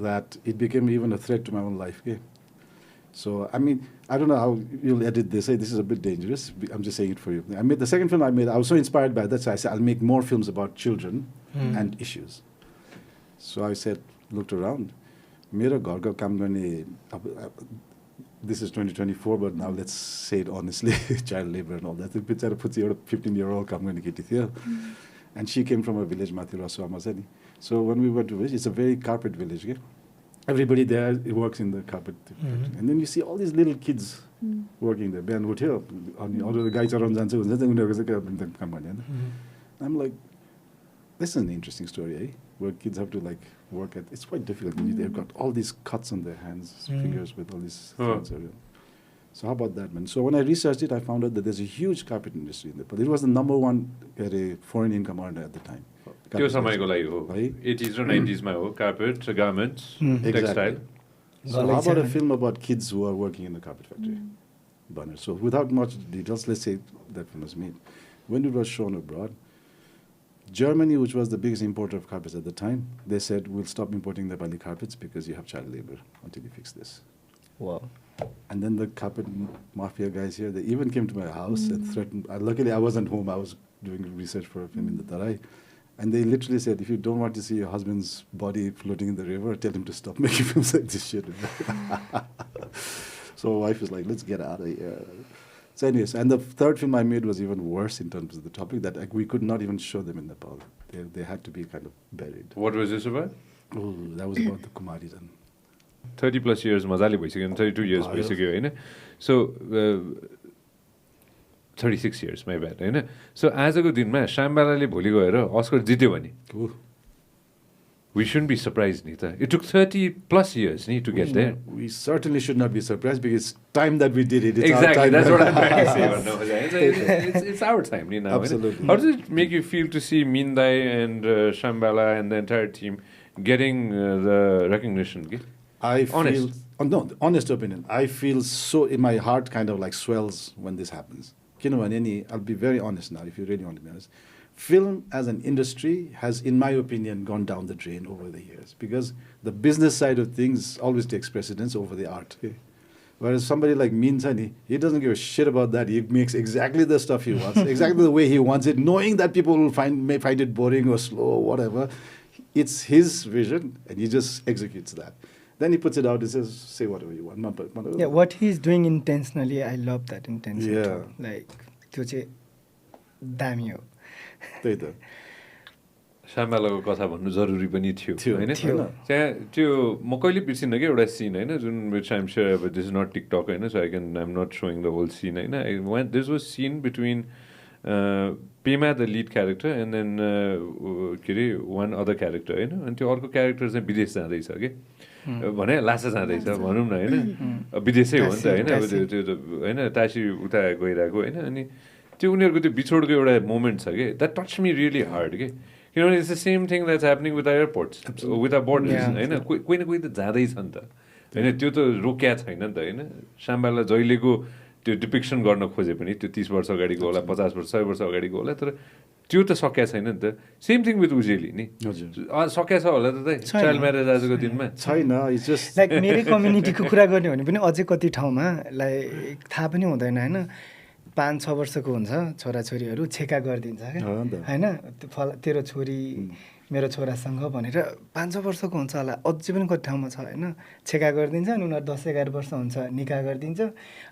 that it became even a threat to my own life so I mean I don't know how you'll edit this this is a bit dangerous I'm just saying it for you I made the second film I was so inspired by that so I said I'll make more films about children and issues so I said looked around मेरो घरको काम गर्ने this is 2024, but now let's say it honestly, child labor and all that. Bichara putsi euta 15-year-old काम गर्ने केटी थियो, and she came from a village माथि रसुवामा छ नि. So when we went to village, it's a very carpet village, okay? Everybody there works in the carpet, and then you see all these little kids working there. बिहान उठ्यो अनि अरू गाई चराउन जान्छ हुन्छ नि उनीहरूको चाहिँ काम गर्ने हैन. I'm like, this is an interesting story, eh? Where kids have to like work at. It's quite difficult. They've got all these cuts on their hands, fingers with all these things. So how about that, man? So when I researched it, I found out that there's a huge carpet industry in Nepal. It was the number one foreign income earner at the time. त्यो समयको लागि हो, 80s or 90s मा हो, carpet, garments, textile. So how about a film about kids who are working in the carpet factory? Banner. So without much details, let's say that film was made. When it was shown abroad, Germany, which was the biggest importer of carpets at the time, they said, we'll stop importing Nepali carpets because you have child labor until you fix this. Wow. And then the carpet mafia guys here, they even came to my house and threatened. Luckily, I wasn't home. I was doing research for a film in the Tarai. And they literally said, if you don't want to see your husband's body floating in the river, tell him to stop making films like this shit. So my wife was like, let's get out of here. So anyways, and the third film I made was even worse in terms of the topic, that we could not even show them in Nepal. They had to be kind of buried. What was this about? Oh, that was about the Kumaris. 30 plus years मजाले भइसक्यो, 32 years भइसक्यो हैन. So 36 years, my bad, हैन. So आजको दिनमा श्यामबालाले भोलि गएर Oscar जित्यो भने we shouldn't be surprised, Nita. It took 30 plus years to get there. We certainly should not be surprised because it's time that we did it. It's exactly, our time. that's what I'm trying to say. It's our time now. Absolutely. How does it make you feel to see Mindai and Shambhala and the entire team getting the recognition? I feel, honest opinion, I feel so, in my heart kind of like swells when this happens. I'll be very honest now, if you really want to be honest. Film as an industry has, in my opinion, gone down the drain over the years because the business side of things always takes precedence over the art. Okay? Whereas somebody like Min Sani, he doesn't give a shit about that. He makes exactly the stuff he wants, exactly the way he wants it, knowing that people may find it boring or slow or whatever. It's his vision, and he just executes that. Then he puts it out and says, say whatever you want. Yeah, what he's doing intentionally, I love that intention. Yeah. Too. Like, त्यो चाहिँ दामी हो. त्यही त श्यामबालाको कथा भन्नु जरुरी पनि थियो हैन. त्यहाँ त्यो म कहिले बिर्सिन्न के एउटा सिन हैन, जुन which I'm sure but this is not TikTok हैन, so I'm not showing the whole scene हैन. This was scene between Pema, the lead character, and then one other character हैन. अनि त्यो अर्को क्यारेक्टर चाहिँ विदेश जाँदैछ के भने लासा जाँदैछ भनौँ न हैन, विदेशै हो नि त हैन, अब त्यो हैन तासी उता गइरहेको हैन. अनि त्यो उनीहरूको त्यो बिछोडको एउटा मोमेन्ट छ के, that touch me really hard के. किनभने it's the same thing that's happening with airports, with borders हैन. कोही न कोही त जाँदैछ नि त हैन, त्यो त रोक्या छैन नि त हैन. श्यामबाला जहिलेको त्यो डिपिक्सन गर्न खोजे पनि त्यो 30 वर्ष अगाडिको होला, 50 वर्ष 100 वर्ष अगाडिको होला, तर त्यो त सकिया छैन नि त. सेम थिङ विथ उजेली नि, सकिया छ होला त चाइल्ड म्यारेज आजको दिनमा छैन. इट्स जस्ट लाइक मेरै कम्युनिटीको कुरा गर्ने भने पनि अझै कति ठाउँमा लाइक थाहा पनि हुँदैन हैन, 5-6 वर्षको हुन्छ छोराछोरीहरू छेका गरिदिन्छ क्या हैन, तेरो छोरी मेरो छोरासँग भनेर 5-6 वर्षको हुन्छ होला, अझै पनि कति ठाउँमा छ हैन, छेका गरिदिन्छ. अनि उनीहरू 10-11 वर्ष हुन्छ निकाह गरिदिन्छ.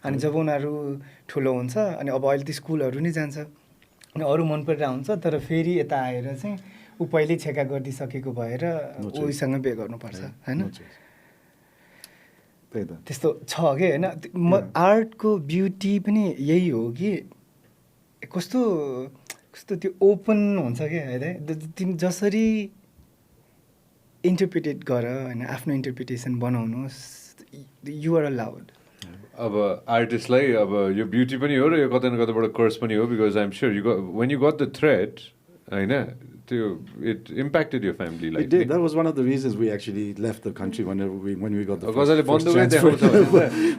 अनि जब उनीहरू ठुलो हुन्छ अनि अब अहिले त स्कुलहरू नै जान्छ अनि अरू मन परिरहेको हुन्छ, तर फेरि यता आएर चाहिँ ऊ पहिल्यै छेका गरिदिइसकेको भएर उसँग बिहे गर्नुपर्छ हैन. त्यस्तो छ कि हैन. आर्टको ब्युटी पनि यही हो कि कस्तो कस्तो त्यो ओपन हुन्छ क्या है, तिमी जसरी इन्टरप्रिटेट गर हैन, आफ्नो इन्टरप्रिटेसन बनाउनुहोस्, यु आर अलाउड. अब आर्टिस्टलाई अब यो ब्युटी पनि हो र यो कतै न कतैबाट कर्स पनि हो, because I am sure when you got the threat हैन, it impacted your family like it did. That was one of the reasons we actually left the country when we got the first transfer.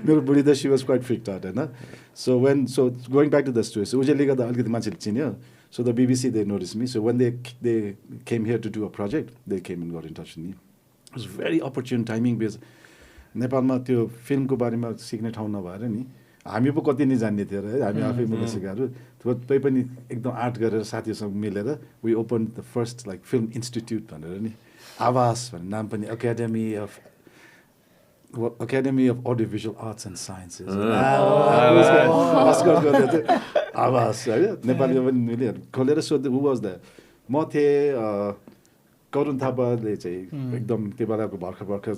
मेरो बुढी त she was quite freaked out हैन. So going back to the story, so उजेले गर्दा अलिकति मान्छेले चिन्यो. So the BBC, they noticed me. So when they came here to do a project, they came and got in touch with me. It was very opportune timing because नेपालमा त्यो फिल्मको बारेमा सिक्ने ठाउँ नभएर नि हामी पो कति नै जान्ने थियो र हामी आफै मूल सिकाहरू त्यै पनि एकदम आर्ट गरेर साथीसँग मिलेर we opened the first like film institute भनेर नि, आवास भन्ने नाम पनि academy of Academy of Audiovisual Arts and Sciences. आवास होइन नेपालीमा पनि मैले खोलेर सोध्दै हु वाज द म थिएँ करुण थापाले चाहिँ एकदम त्यो बेलाको भर्खर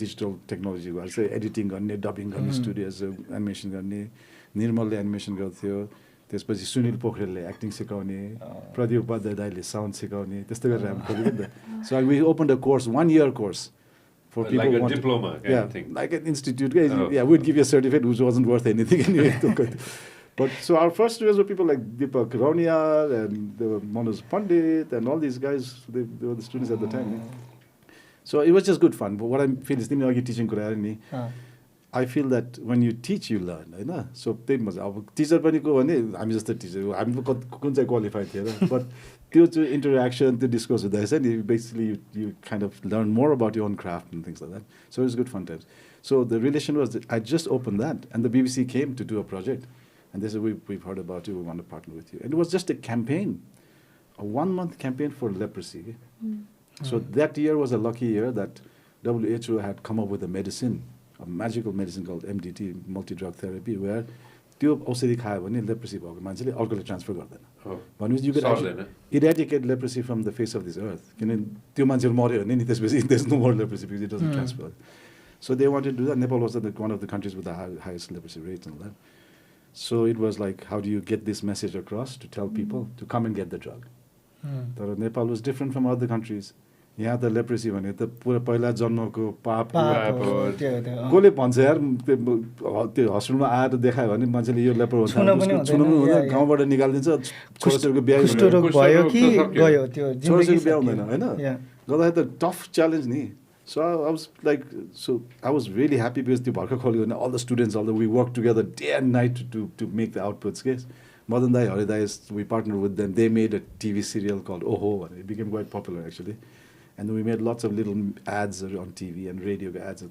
डिजिटल टेक्नोलोजी भएर चाहिँ एडिटिङ गर्ने डबिङ गर्ने स्टुडियोज एनिमेसन गर्ने निर्मलले एनिमेसन गर्थ्यो त्यसपछि सुनिल पोखरेलले एक्टिङ सिकाउने प्रदीप उपाध्याय दाईले साउन्ड सिकाउने त्यस्तो गरेर हामी खोलेको नि त so we open the course 1 year course for people like a want diploma kind of thing. Like an institute. Yeah, we'd give you a certificate which wasn't worth anything anyway. But so our first students were people like Deepak Raunia and there were Manoj Pandit and all these guys. They were the students at the time. So it was just good fun. But what I feel is teaching I feel that when you teach, you learn. Right? So teacher I'm just a teacher. I'm qualified here. But to interaction, to discuss with us, and basically you kind of learn more about your own craft and things like that. So it was good fun times. So the relation was that I just opened that, and the BBC came to do a project, and they said, we've heard about you, we want to partner with you. And it was just a campaign, a 1-month campaign for leprosy. So that year was a lucky year that WHO had come up with a medicine, a magical medicine called MDT, multi-drug therapy, where त्यो औषधि खायो भने leprosy भएको मान्छेले अर्कोले transfer गर्दैन भनेपछि you can eradicate leprosy from the face of this earth किनभने त्यो मान्छेहरू मर्यो भने नि त्यसपछि there is no more leprosy because it doesn't transfer so they wanted to do that Nepal was one of the countries with the highest leprosy rates and that. So it was like, how do you get this message across to tell people to come and get the drug? तर Nepal was different from other countries. यहाँ त leprosy भने त पुरा पहिला जन्मको पाप कसले भन्छ यार त्यो हस्पिटलमा आएर देखायो भने मान्छेले यो लेप्रो हुन्छ छुनु पनि हुँदैन गाउँबाट निकालिदिन्छ छोराछोरीको बिहा भयो कि गयो त्यो छोराछोरीको बिहा हुँदैन होइन गर्दाखेरि त टफ च्यालेन्ज नि So I was really happy because the Bharka Kholi and all the students, although we worked together day and night to make the outputs. Yes, Madan Dai, Hari Dai, we partnered with them. They made a TV serial called Oho, and it became quite popular actually. And then we made lots of little ads on TV and radio ads.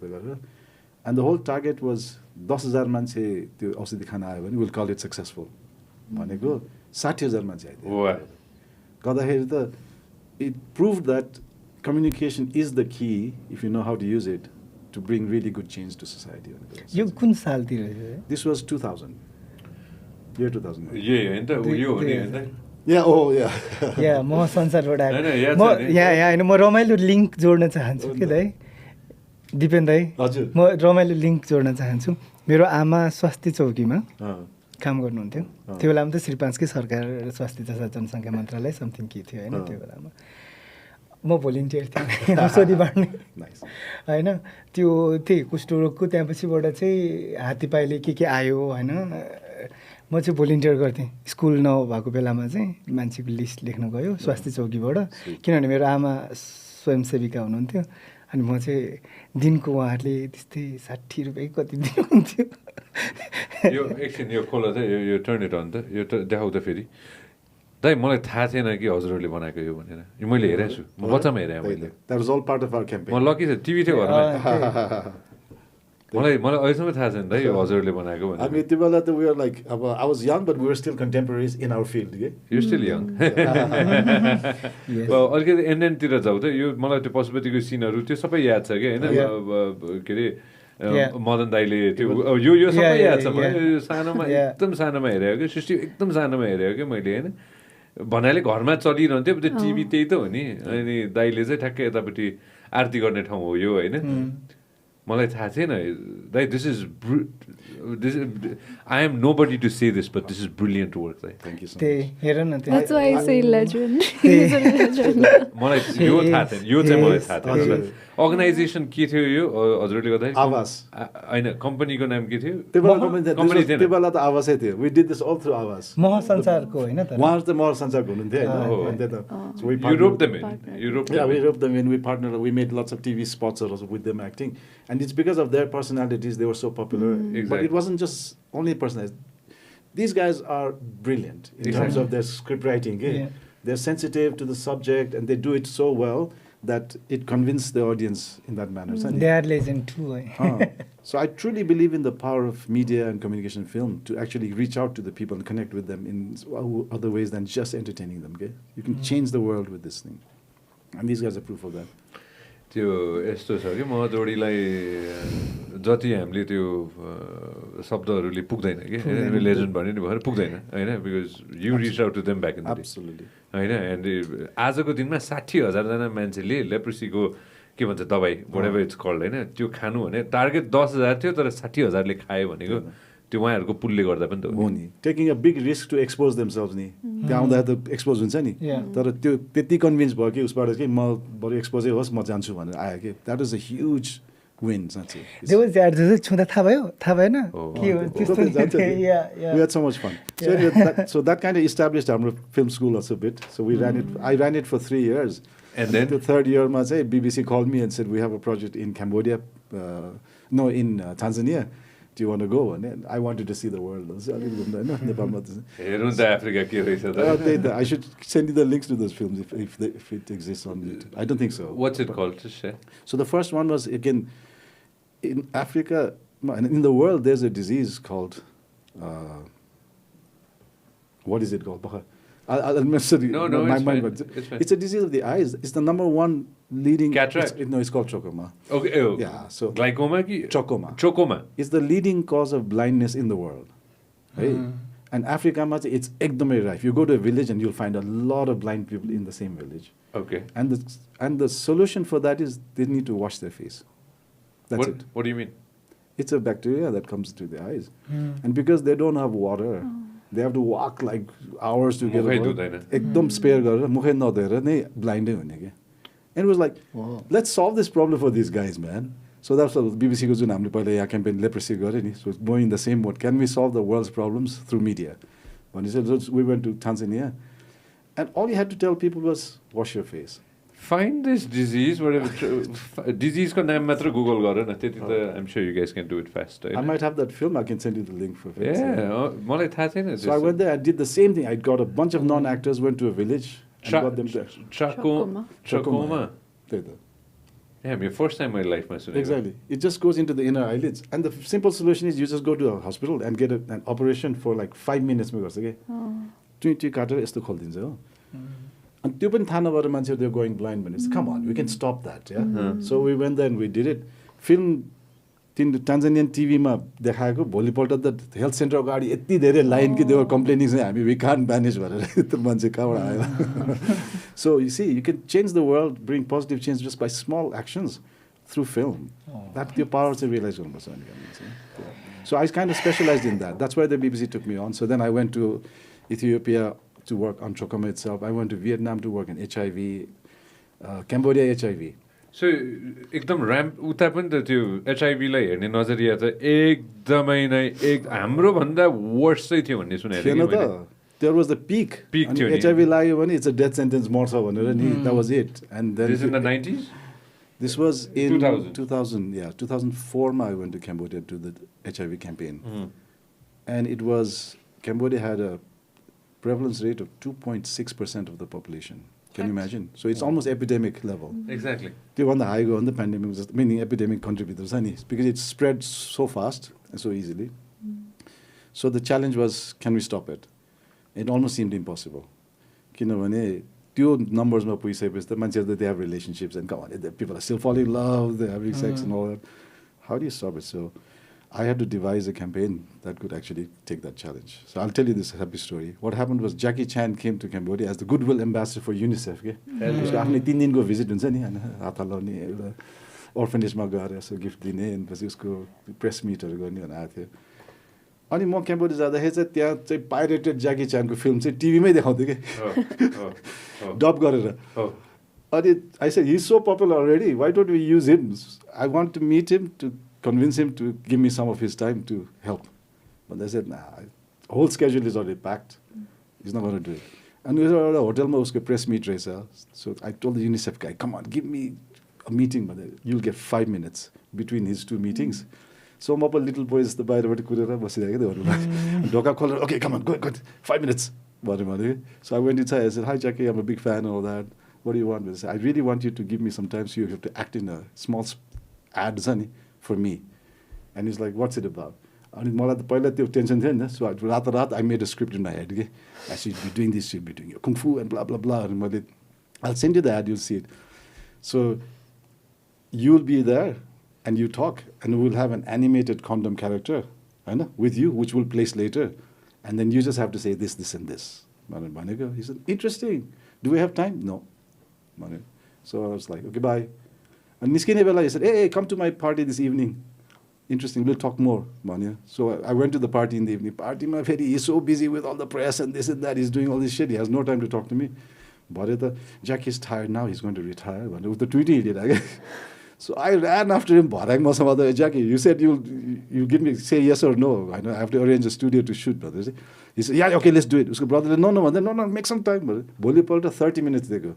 And the whole target was 10,000 manche त्यो औषधि खान आयो भने we'll call it successful. भनेको 60,000 मान्छे आइदियो. गर्दाखेरि त it proved that communication is the key if you know how to use it to bring really good change to society. यो कुन सालतिर हो? This was 2000. Year 2000. Yeah, and यो हो नि हैन? Yeah, oh yeah. Yeah, म संसारबाट आएको. म यहाँ हैन म रमाइलो लिंक जोड्न चाहन्छु के दाइ. दिपेन्द्र दाइ. हजुर. म रमाइलो लिंक जोड्न चाहन्छु. मेरो आमा स्वास्थ्य चौकीमा काम गर्नुहुन्थ्यो. त्यो बेलामा त श्री 5 कै सरकार स्वास्थ्य तथा जनसङ्ख्या मन्त्रालय समथिङ के थियो हैन त्यो बेलामा. म भोलिन्टियर थिएँ औषधि बाँड्ने होइन त्यो त्यही कुष्ठरोगको त्यहाँपछिबाट चाहिँ हात्तीपाइले के आयो होइन म चाहिँ भोलिन्टियर गर्थेँ स्कुल नभएको बेलामा चाहिँ मान्छेको लिस्ट लेख्न गयो स्वास्थ्य चौकीबाट किनभने मेरो आमा स्वयंसेविका हुनुहुन्थ्यो अनि म चाहिँ दिनको उहाँहरूले त्यस्तै 60 रुपियाँ कति दिनुहुन्थ्यो यो एकछिन यो खोला चाहिँ यो टर्न इट अन त यो देखाउँदा फेरि दाइ मलाई थाहा थिएन कि हजुरहरूले बनाएको यो भनेर यो मैले हेरेको छु म बच्चामा हेरेँ मैले That was all part of our campaign. म लकी छ टिभी थियो घरमा मलाई अहिलेसम्म थाहा छैन दाइ यो हजुरहरूले बनाएको भनेर I mean, त्यो बेला त we were like I was young but we were still contemporaries in our field. You're still young. अलिकति एन्डेनतिर जाउँ त यो मलाई त्यो पशुपतिको सिनहरू त्यो सबै याद छ कि होइन के अरे मदन दाईले त्यो यो सबै याद छ मलाई सानोमा एकदम सानोमा हेरेको कि सृष्टि एकदम सानोमा हेरेको कि मैले होइन भन्नाले घरमा चलिरहन्थ्यो त्यो टिभी त्यही त हो नि अनि दाईले चाहिँ ठ्याक्कै यतापट्टि आरती गर्ने ठाउँ हो यो होइन मलाई थाहा थिएन दाइ this is I am nobody to say this but this is brilliant work दाइ Thank you so त्यही much. हेर न That's why I say legend. मलाई यो थाहा थिएन यो चाहिँ मलाई थाहा थिएन अर्गनाइजेसन के थियो यो हजुरले गर्दा आवास होइन कम्पनीको नाम के थियो त्यो बेला त आवासै थियो we did this all through आवास महसञ्चारको होइन त उहाँहरू चाहिँ महसञ्चारको हुनुहुन्थ्यो होइन you roped them in yeah we roped them in we partnered we made lots of TV spots also with them acting and it's because of their personalities they were so popular but it wasn't just only personalities these guys are brilliant in terms of their script writing they're sensitive to the subject and they do it so well that it convinced the audience in that manner. They are legend too. So I truly believe in the power of media and communication film to actually reach out to the people and connect with them in other ways than just entertaining them. Okay? You can change the world with this thing. And these guys are proof of that. त्यो यस्तो छ कि म जोडीलाई जति हामीले त्यो शब्दहरूले पुग्दैन कि लेजेन्ड भन्यो नि भएर पुग्दैन होइन because you reach out to them back in Absolutely. होइन एन्ड आजको दिनमा 60,000जना मान्छेले लेप्रोसीको के भन्छ दबाई whatever इट्स कल्ड होइन त्यो खानु भने टार्गेट 10,000 थियो तर 60,000ले खायो भनेको त्यो उहाँहरूको पुलले गर्दा पनि त हो नि taking a big risk to expose themselves नि त्यहाँ आउँदा त एक्सपोज हुन्छ नि तर त्यो त्यति कन्भिन्स भयो कि उसबाट कि म बरु एक्सपोजै होस् म जान्छु भनेर आयो कि that is a huge win साँच्चै छुँदा थाहा भएन के हो त्यस्तो we had so much fun so that kind of established our film school also a bit so I ran it for 3 years and then the third year ma चाहिँ BBC called me and said we have a project in Cambodia in Tanzania do you want to go and I wanted to see the world नेपालमा हेर्नु त Africa के रहेछ त I should send you the links to those films if it exists on YouTube. I don't think so. What's it called? Just share. So the first one was again in Africa and in the world there's a disease called what is it called? I'll mess it. No, my it's mind. Fine. It's a disease of the eyes. It's the number one leading cataract. It's called trachoma. Okay. Yeah. So glaucoma ki trachoma is the leading cause of blindness in the world. Right? And Africa, it's ekdamai right. You go to a village and you'll find a lot of blind people in the same village. Okay. And the solution for that is they need to wash their face. That's it. What do you mean? It's a bacteria that comes to the eyes. And because they don't have water, they have to walk like hours together. Ekdam spare गरेर मुखै नधोएर नै ब्लाइन्डै हुने के. And it was like, let's solve this problem for these guys, man. So that's what BBC को जुन हामीले पहिला यहाँ campaign leprosy गरे नि. So going the same mode. Can we solve the world's problems through media? When he said, we went to Tanzania, and all you had to tell people was wash your face. Find this disease, whatever disease ko naam matra Google garo na त्यति त I'm sure you guys can do it fast. I might have that film. I can send you the link for it. Yeah, मलाई थाहा छैन. So I went there. I did the same thing. I got a bunch of non-actors, went to a village, and got them there. Trachoma. Yeah, my first time in my life, exactly. It just goes into the inner eyelids, and the simple solution is you just go to a hospital and get an operation for like 5 minutes. Okay. 20 काटेर यस्तो खोलिदिन्छ हो. And त्यो पनि थाहा नभएर मान्छेहरू they're going blind भने come on we can stop that so we went there and we did it film Tanzanian TV मा देखाएको भोलिपल्ट त हेल्थ सेन्टर अगाडि यति धेरै लाइन कि they were complaining हामी we can't vanish भनेर त्यो मान्छे कहाँबाट आयो so you see you can change the world bring positive change just by small actions through film that your power to realize so I kind of specialized in that. That's why the BBC took me on. So then I went to Ethiopia to work on trachoma itself. I went to Vietnam to work in HIV, Cambodia HIV. So एकदम ramp उता पनि त त्यो एचआइभीलाई हेर्ने नजरिया त एकदमै नै हाम्रो भन्दा वर्स्ट चाहिँ थियो भन्ने सुनेको थिएँ मैले. There was the peak थियो नि. HIV लाग्यो भने it's a death sentence मर्छ भनेर नि that was it. And then this in the 90s? This was in 2000 yeah 2004 I went to Cambodia to the HIV campaign. And it was Cambodia had a prevalence rate of 2.6% of the population. Can you imagine? So it's almost epidemic level. Exactly. The one that high go on the pandemic was meaning epidemic contributors because it spread so fast and so easily. So the challenge was, can we stop it? It almost seemed impossible. किनभने त्यो नम्बर्समा पुगिसकेपछि त मान्छेहरू they have relationships and come on, people are still falling in love, they're having sex and all that. How do you stop it? So I had to devise a campaign that could actually take that challenge. So I'll tell you this happy story. What happened was Jackie Chan came to Cambodia as the goodwill ambassador for UNICEF. उसको आफ्नै 3 दिनको visit हुन्छ नि हैन हात हल्लाउने एउटा orphanage-मा गएर यसो गिफ्ट दिने अनि पछि उसको प्रेस मिटहरु गर्ने भनेर आएको थियो. अनि म क्याम्बोडिया जाँदाखेरि चाहिँ त्यहाँ चाहिँ पाइरेटेड ज्याकी चानको फिल्म चाहिँ टिभीमै देखाउँथ्यो के डब गरेर. अनि I said he's so popular already, why don't we use him? I want to meet him to convince him to give me some of his time to help. But they said, nah, whole schedule is already packed. He's not going to do it. And we were at a hotel, usko press meet raisa. So I told the UNICEF guy, come on, give me a meeting, but you'll get 5 minutes between his 2 meetings. So my little boys the बाहिरबाट कुरेर बसिरहेको थियो ढोका खोलेर okay come on go 5 minutes so I went inside. I said, hi Jackie, I'm a big fan and all that. What do you want? I said, I really want you to give me some time so you have to act in a small ad for me. And he's like, what's it about? And मलाई त पहिला त्यो tension थियो नि त. So रात I made a script in my head. Okay? I should be doing this, should be doing kung fu and blah blah blah. And I'll send you the ad, you'll see it. So you'll be there and you talk, and we'll have an animated condom character with you, which we'll place later. And then you just have to say this, this, and this. He said, interesting. Do we have time? No. So I was like, okay, bye. And niskine bela, he said, hey, come to my party this evening. Interesting, we'll talk more. So I went to the party in the evening. Party, my friend, he's so busy with all the press and this and that. He's doing all this shit. He has no time to talk to me. But Jack is tired now. He's going to retire. With the tweet he did. So I ran after him. Jackie, you said you'll give me, say yes or no. I have to arrange a studio to shoot, brother. He said, yeah, okay, let's do it. His brother said, no, make some time. Boli palta 30 minutes they go.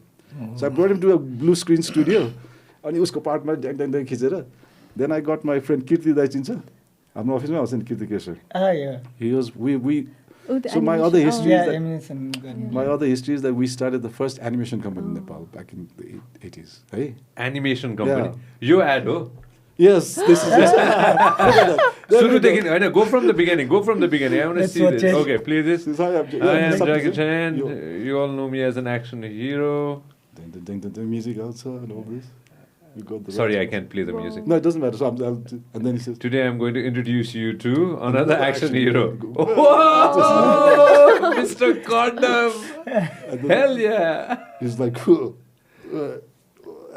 So I brought him to a blue screen studio. And usko part ma khicera. Then I got my friend Kirti Daicincha. I'm office ma was in Kirti Kesar. Yeah. He was so my other history is that we started the first animation company in Nepal back in the 80s. Hey? Animation company. You ad ho. Yes, this is it. Go from the beginning. I want to see this. Okay, play this. I am Jackie Chan. You all know me as an action hero. The music also and all this. Sorry, I can't play the music. No, it doesn't matter. So and then he says, today I'm going to introduce you to another action hero. Whoa! Mr. Condom! Hell yeah! He's like, cool. And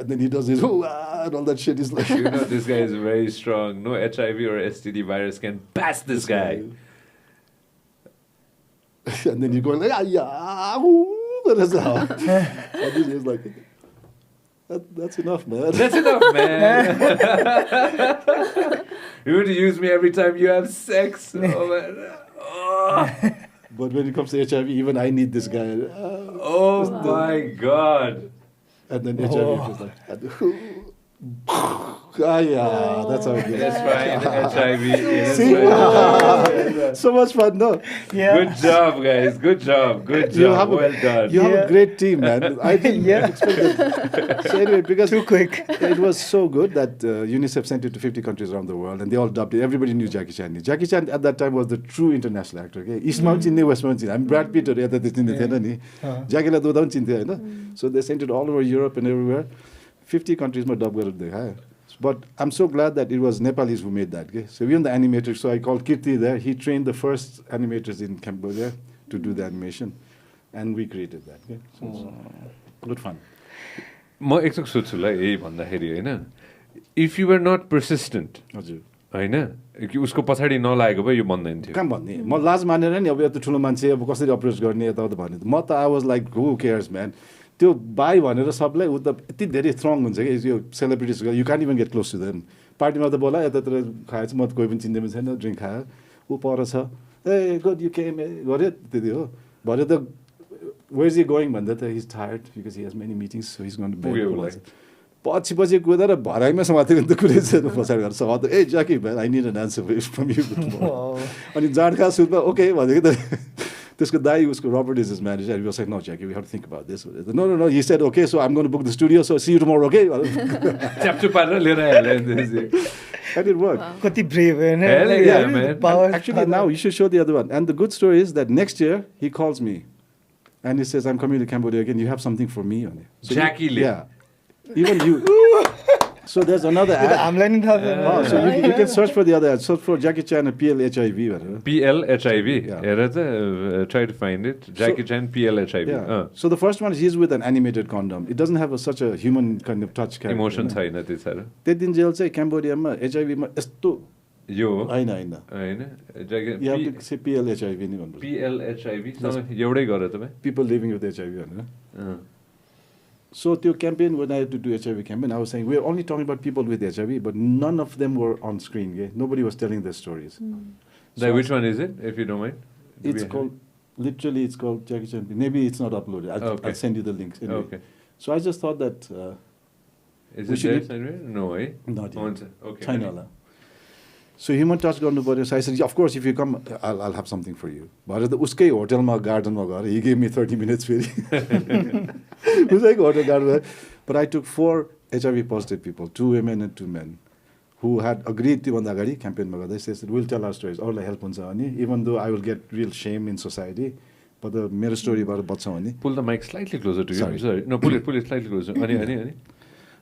then he does this, and all that shit. He's like, this guy is very strong. No HIV or STD virus can pass this guy. And then you're going like, that's how. And then he's like, that's enough, man. That's enough, man. You want to use me every time you have sex. Oh, man. Oh. But when it comes to HIV, even I need this guy. Oh, my God. And then HIV was like, that's how it goes. That's fine. HIV. See? So much fun, no? Yeah. Good job, guys. Good job. Well done. You have a great team, man. I didn't expect that. So anyway, because too quick. It was so good that UNICEF sent it to 50 countries around the world, and they all dubbed it. Everybody knew Jackie Chan. Jackie Chan at that time was the true international actor. Okay? East Mountain, West Mountain. I'm Brad Pitt. Jackie la doda chinte, so they sent it all over Europe and everywhere. 50 countries ma dub garer dekhaya. But I'm so glad that it was Nepalis who made that. Okay? So even the animators, so I called Kirti there. He trained the first animators in Cambodia to do the animation. And we created that. Okay? So it's good fun. म एकचोटि सोध्छु ल यही भन्दाखेरि होइन if you are not persistent हजुर होइन कि उसको पछाडि नलागेको भए यो बन्दैन थियो कहाँ भन्ने म लाज मानेर नि अब यत्रो ठुलो मान्छे अब कसरी अप्रोच गर्ने यताउता भन्ने म त I was like who cares man त्यो बाई भनेर सबलाई ऊ त यति धेरै स्ट्रङ हुन्छ कि यो celebrities you can even get close to them पार्टीमा त बोला यतातिर खाएछ म त कोही पनि चिन्दै पनि छैन ड्रिङ्क खायो ऊ पर छ ए गुड यु केम गऱ्यो त्यति हो भरे त where is he going भन्दा त he's tired because he has many meetings so he's going to bed पछि कुदेर भराइमा समातेर त कुरै छैन पछाडि गएर सवात ए जाकी भाइ I need an answer from you अनि जाँडखा सुत्मा ओके भनेको त त्यसको दाइ उसको Robert is his manager and was like no Jackie we have to think about this no he said okay so I am going to book the studio so see you tomorrow okay च्याप्चु पारेर लिएर आयो And it worked. Kati brave, yeah, man. Actually, now you should show the other one. And the good story is that next year he calls me, and he says, "I'm coming to Cambodia again. You have something for me on it." So Jackie Lee. Yeah. Even you. So there's another ad. So you can search for the other ad. Search for Jackie Chan and PLHIV. PLHIV. Yeah. Try to find it. Jackie Chan PLHIV. Yeah. So the first one is he's with an animated condom. It doesn't have such a human kind of touch. Emotion छैन त्यो साह्रो त्यो दिन jail चाहिँ क्याम्बोडियामा एचआइभीमा यस्तो यो हैन you have to say PLHIV नि भन्नु PLHIV एउटै गरे तपाई people living with HIV भनेर So the campaign, when I had to do HIV campaign, I was saying, we're only talking about people with HIV, but none of them were on screen. Okay? Nobody was telling their stories. So which one is it, if you don't mind? It's called Jackie Chan. Maybe it's not uploaded. I'll send you the links. Anyway. Okay. So I just thought that... is it there somewhere? No, eh? Not yet. Okay. China. So human touch गर्नु पर्यो. So I said, of course, if you come, I'll have something for you. भरे त उसकै होटलमा गार्डनमा गएर he gave me 30 minutes फेरि उसैको hotel गार्डनमा. But I took 4 HIV positive people, 2 women and 2 men, who had agreed त्योभन्दा अगाडि क्याम्पेनमा गर्दा. They said, we'll tell our stories. अरूलाई हेल्प हुन्छ अनि even though I will get real shame in society, but मेरो स्टोरीबाट बच्छौँ अनि. Pull the mic slightly closer to you. Sorry. No, pull it slightly closer. अनि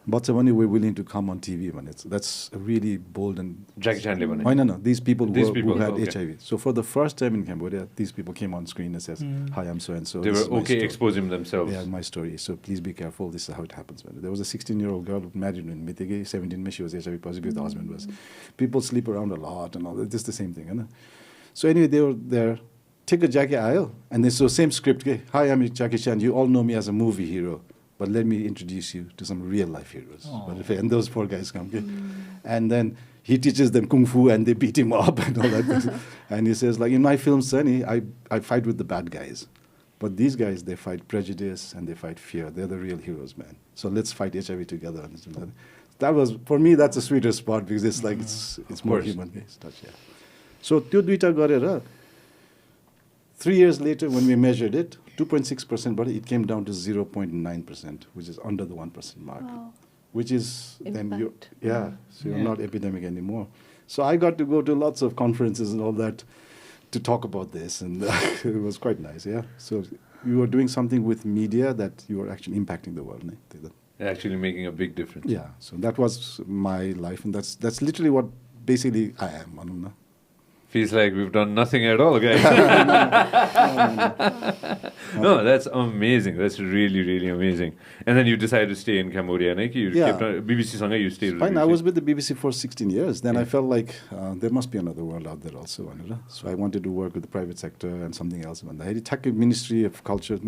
But we're willing to come on TV. That's a really bold and... Jackie Chanle भने. No. These people who had okay. HIV. So for the first time in Cambodia, these people came on screen and says, hi, I'm so-and-so. They were okay exposing themselves. Yeah, my story. So please be careful. This is how it happens. There was a 16-year-old girl married in Mitigi, 17, she was HIV positive, the husband was. People sleep around a lot and all that. Just the same thing. Right? So anyway, they were there. Take a Jackie aisle. And they saw same script. Hi, I'm Jackie Chan. You all know me as a movie hero. But let me introduce you to some real-life heroes. And those four guys come. And then he teaches them kung fu and they beat him up and all that. And he says, like, in my film, Sunny, I fight with the bad guys. But these guys, they fight prejudice and they fight fear. They're the real heroes, man. So let's fight HIV together. That was, for me, that's a sweeter spot because it's like, it's more human-based touch, yeah. So, त्यो दुईटा गरेर 3 years later, when we measured it, 2.6%, but it came down to 0.9%, which is under the 1% mark, which is then you're not epidemic anymore. So I got to go to lots of conferences and all that to talk about this, and it was quite nice. Yeah. So you were doing something with media that you were actually impacting the world. Actually making a big difference. Yeah. So that was my life, and that's literally what basically I am. Feels like we've done nothing at all, guys. No, that's amazing. That's really, really amazing. And then you decided to stay in Cambodia. You kept on, BBC Sangha, you stayed with Fine, BBC. I was with the BBC for 16 years. Then I felt like there must be another world out there also. So I wanted to work with the private sector and something else. The Ministry of Culture.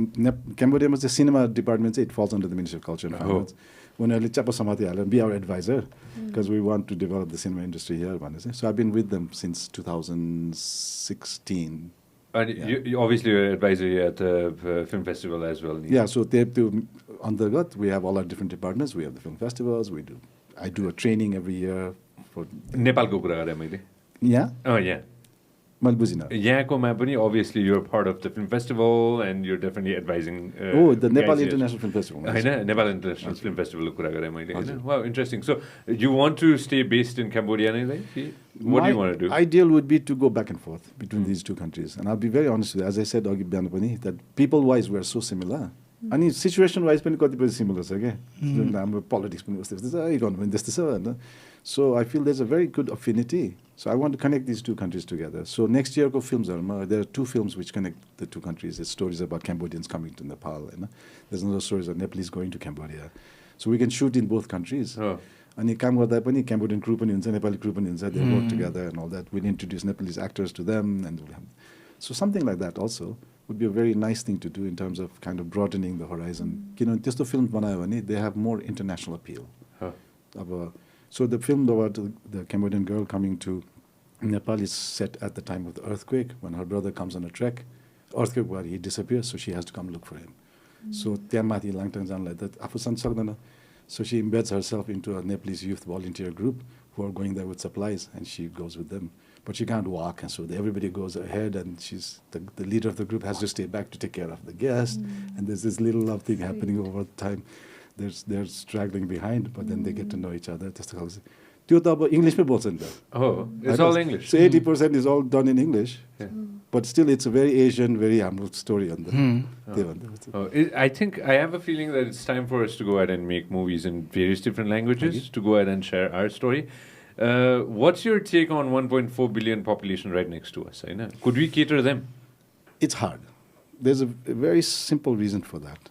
Cambodia was the cinema department. It falls under the Ministry of Culture and Finance. When I be our advisor, because we want to develop the cinema industry here. So I've been with them since 2016. And you obviously you're an advisor at the film festival as well. Yeah, so we have all our different departments. We have the film festivals. I do a training every year for Nepalको कुरा गरे मैले. Yeah. Oh yeah. यहाँकोमा पनि obviously you're part of the film festival and you're definitely advising. The Nepal International Film Festival. हैन Nepal International Film Festival कुरा गरे मैले हैन. Wow, interesting. So you want to stay based in Cambodia नै like? What do you want to do? Ideal would be to go back and forth between these two countries. And I'll be very honest with you, as I said अघि बिहान पनि, that people-wise we're so similar. अनि situation-wise पनि कतिपय similar छ के. हाम्रो politics पनि उस्तै छ, economy पनि त्यस्तै छ हैन. So I feel there's a very good affinity. So I want to connect these two countries together. So next year, there are 2 films which connect the 2 countries. It's stories about Cambodians coming to Nepal. There's another stories of Nepalese going to Cambodia. So we can shoot in both countries. And काम गर्दा पनि Cambodian crew पनि हुन्छ, Nepali crew पनि हुन्छ. They work together and all that. We'll introduce Nepalese actors to them. So something like that also would be a very nice thing to do in terms of kind of broadening the horizon. त्यस्तो films बनायो भने they have more international appeal. So the film about the Cambodian girl coming to Nepal is set at the time of the earthquake, when her brother comes on a trek. Earthquake where he disappears, so she has to come look for him. So त्यहाँमाथि Langtang जानलाई त आफू सान सक्दैन. So she embeds herself into a Nepalese youth volunteer group who are going there with supplies, and she goes with them. But she can't walk, and so everybody goes ahead, and she's the leader of the group has to stay back to take care of the guest. And there's this little love thing happening over time. They're straggling behind, but then they get to know each other. त्यो त अब इङ्ग्लिसमै बोल्छ नि त. Oh, it's all English. So 80% is all done in English. Yeah. But still it's a very Asian, very हाम्रो story on I think I have a feeling that it's time for us to go ahead and make movies in various different languages to go ahead and share our story. What's your take on 1.4 billion population right next to us? Could we cater them? It's hard. There's a very simple reason for that.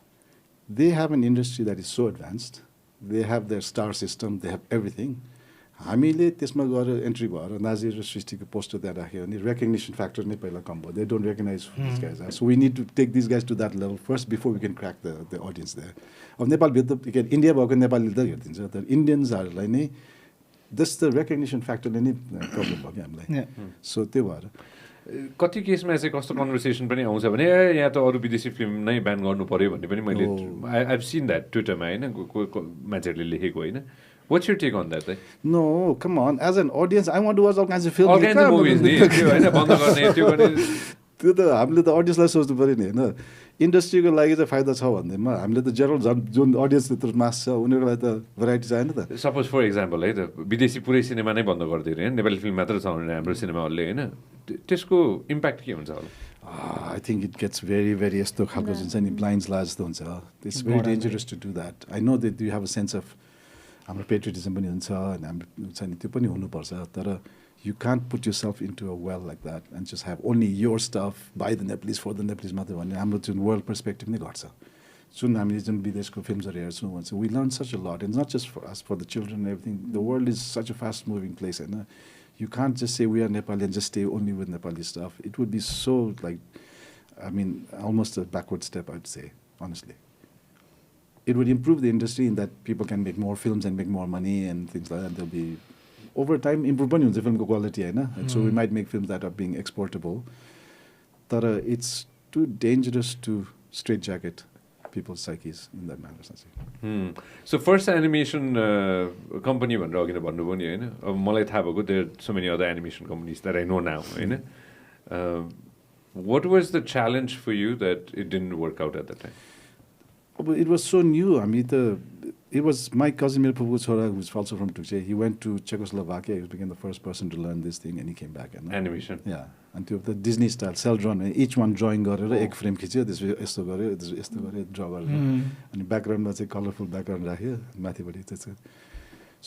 They have an industry that is so advanced. They have their star system. They have everything. हामीले त्यसमा गएर entry भएर नाजिर र सृष्टिको poster त्यहाँ राख्यो भने recognition factor नै पहिला कम भयो. They don't recognise this guys. So we need to take this guys to that level first before we can crack the audience there. अब नेपालभित्र इन्डिया भएको नेपालीले त हेरिदिन्छ, तर इन्डियन्सहरूलाई नै जस्ट द रेकग्निसन फ्याक्टरले नै प्रब्लम भयो कि हामीलाई. सो त्यो भएर कति केसमा चाहिँ कस्तो कन्भर्सेसन पनि आउँछ भने यहाँ त अरू विदेशी फिल्म नै ब्यान गर्नु पर्यो भन्ने पनि मैले आई हेभ सिन द्याट ट्विटरमा होइन मान्छेहरूले लेखेको होइन. What's your take on that? No, come on. As an audience, I want to watch all kinds of films. All kinds of movies. त्यो त हामीले त अडियन्सलाई सोच्नु पऱ्यो नि होइन. इन्डस्ट्रीको लागि चाहिँ फाइदा छ भन्दैमा हामीले त जेनरल जुन अडियन्स त्यत्रो मास छ उनीहरूलाई त भेराइटी चाहिएन त. सपोज फर इक्जाम्पल है त विदेशी पुरै सिनेमा नै बन्द गरिदियो होइन, नेपाली फिल्म मात्र छ भने हाम्रो सिनेमा हलले होइन, त्यसको इम्प्याक्ट के हुन्छ होला? I think it gets very, very यस्तो खालको हुन्छ नि ब्लाइन्ड ला जस्तो हुन्छ. It's very dangerous to do that. I know that you have a sense of हाम्रो पेट्रियटिजम पनि हुन्छ अनि हाम्रो छ नि त्यो पनि हुनुपर्छ तर you can't put yourself into a well like that and just have only your stuff by the Nepalese for the Nepalese मात्र भन्ने हाम्रो जुन वर्ल्ड पर्सपेक्टिभ नै घट्छ जुन हामीले जुन विदेशको फिल्महरू हेर्छौँ भन्छ we learn such a lot and not just for us for the children and everything the world is such a fast moving place and you can't just say we are Nepali and just stay only with Nepali stuff it would be so like I mean almost a backward step I'd say honestly it would improve the industry in that people can make more films and make more money and things like that there'll be over time improve पनि हुन्छ फिल्मको quality हैन and so we might make films that are being exportable तर it's too dangerous to straitjacket people's psyches in that manner so first animation company भनेर अघि नै भन्नुभयो नि हैन अब मलाई थाहा भएको there are so many other animation companies that I know now हैन what was the challenge for you that it didn't work out at that time it was so new I mean it was my cousin मेरो फुपूको छोरा who's also from Turkey he went to Czechoslovakia he became the first person to learn this thing and he came back and animation yeah and त्यो the Disney style cell drawn each one drawing गरेर एक frame खिच्यो त्यसपछि यस्तो गर्यो यस्तो गर्यो draw गरेर अनि ब्याकग्राउन्डमा चाहिँ कलरफुल ब्याकग्राउन्ड राख्यो माथिपट्टि त्यसो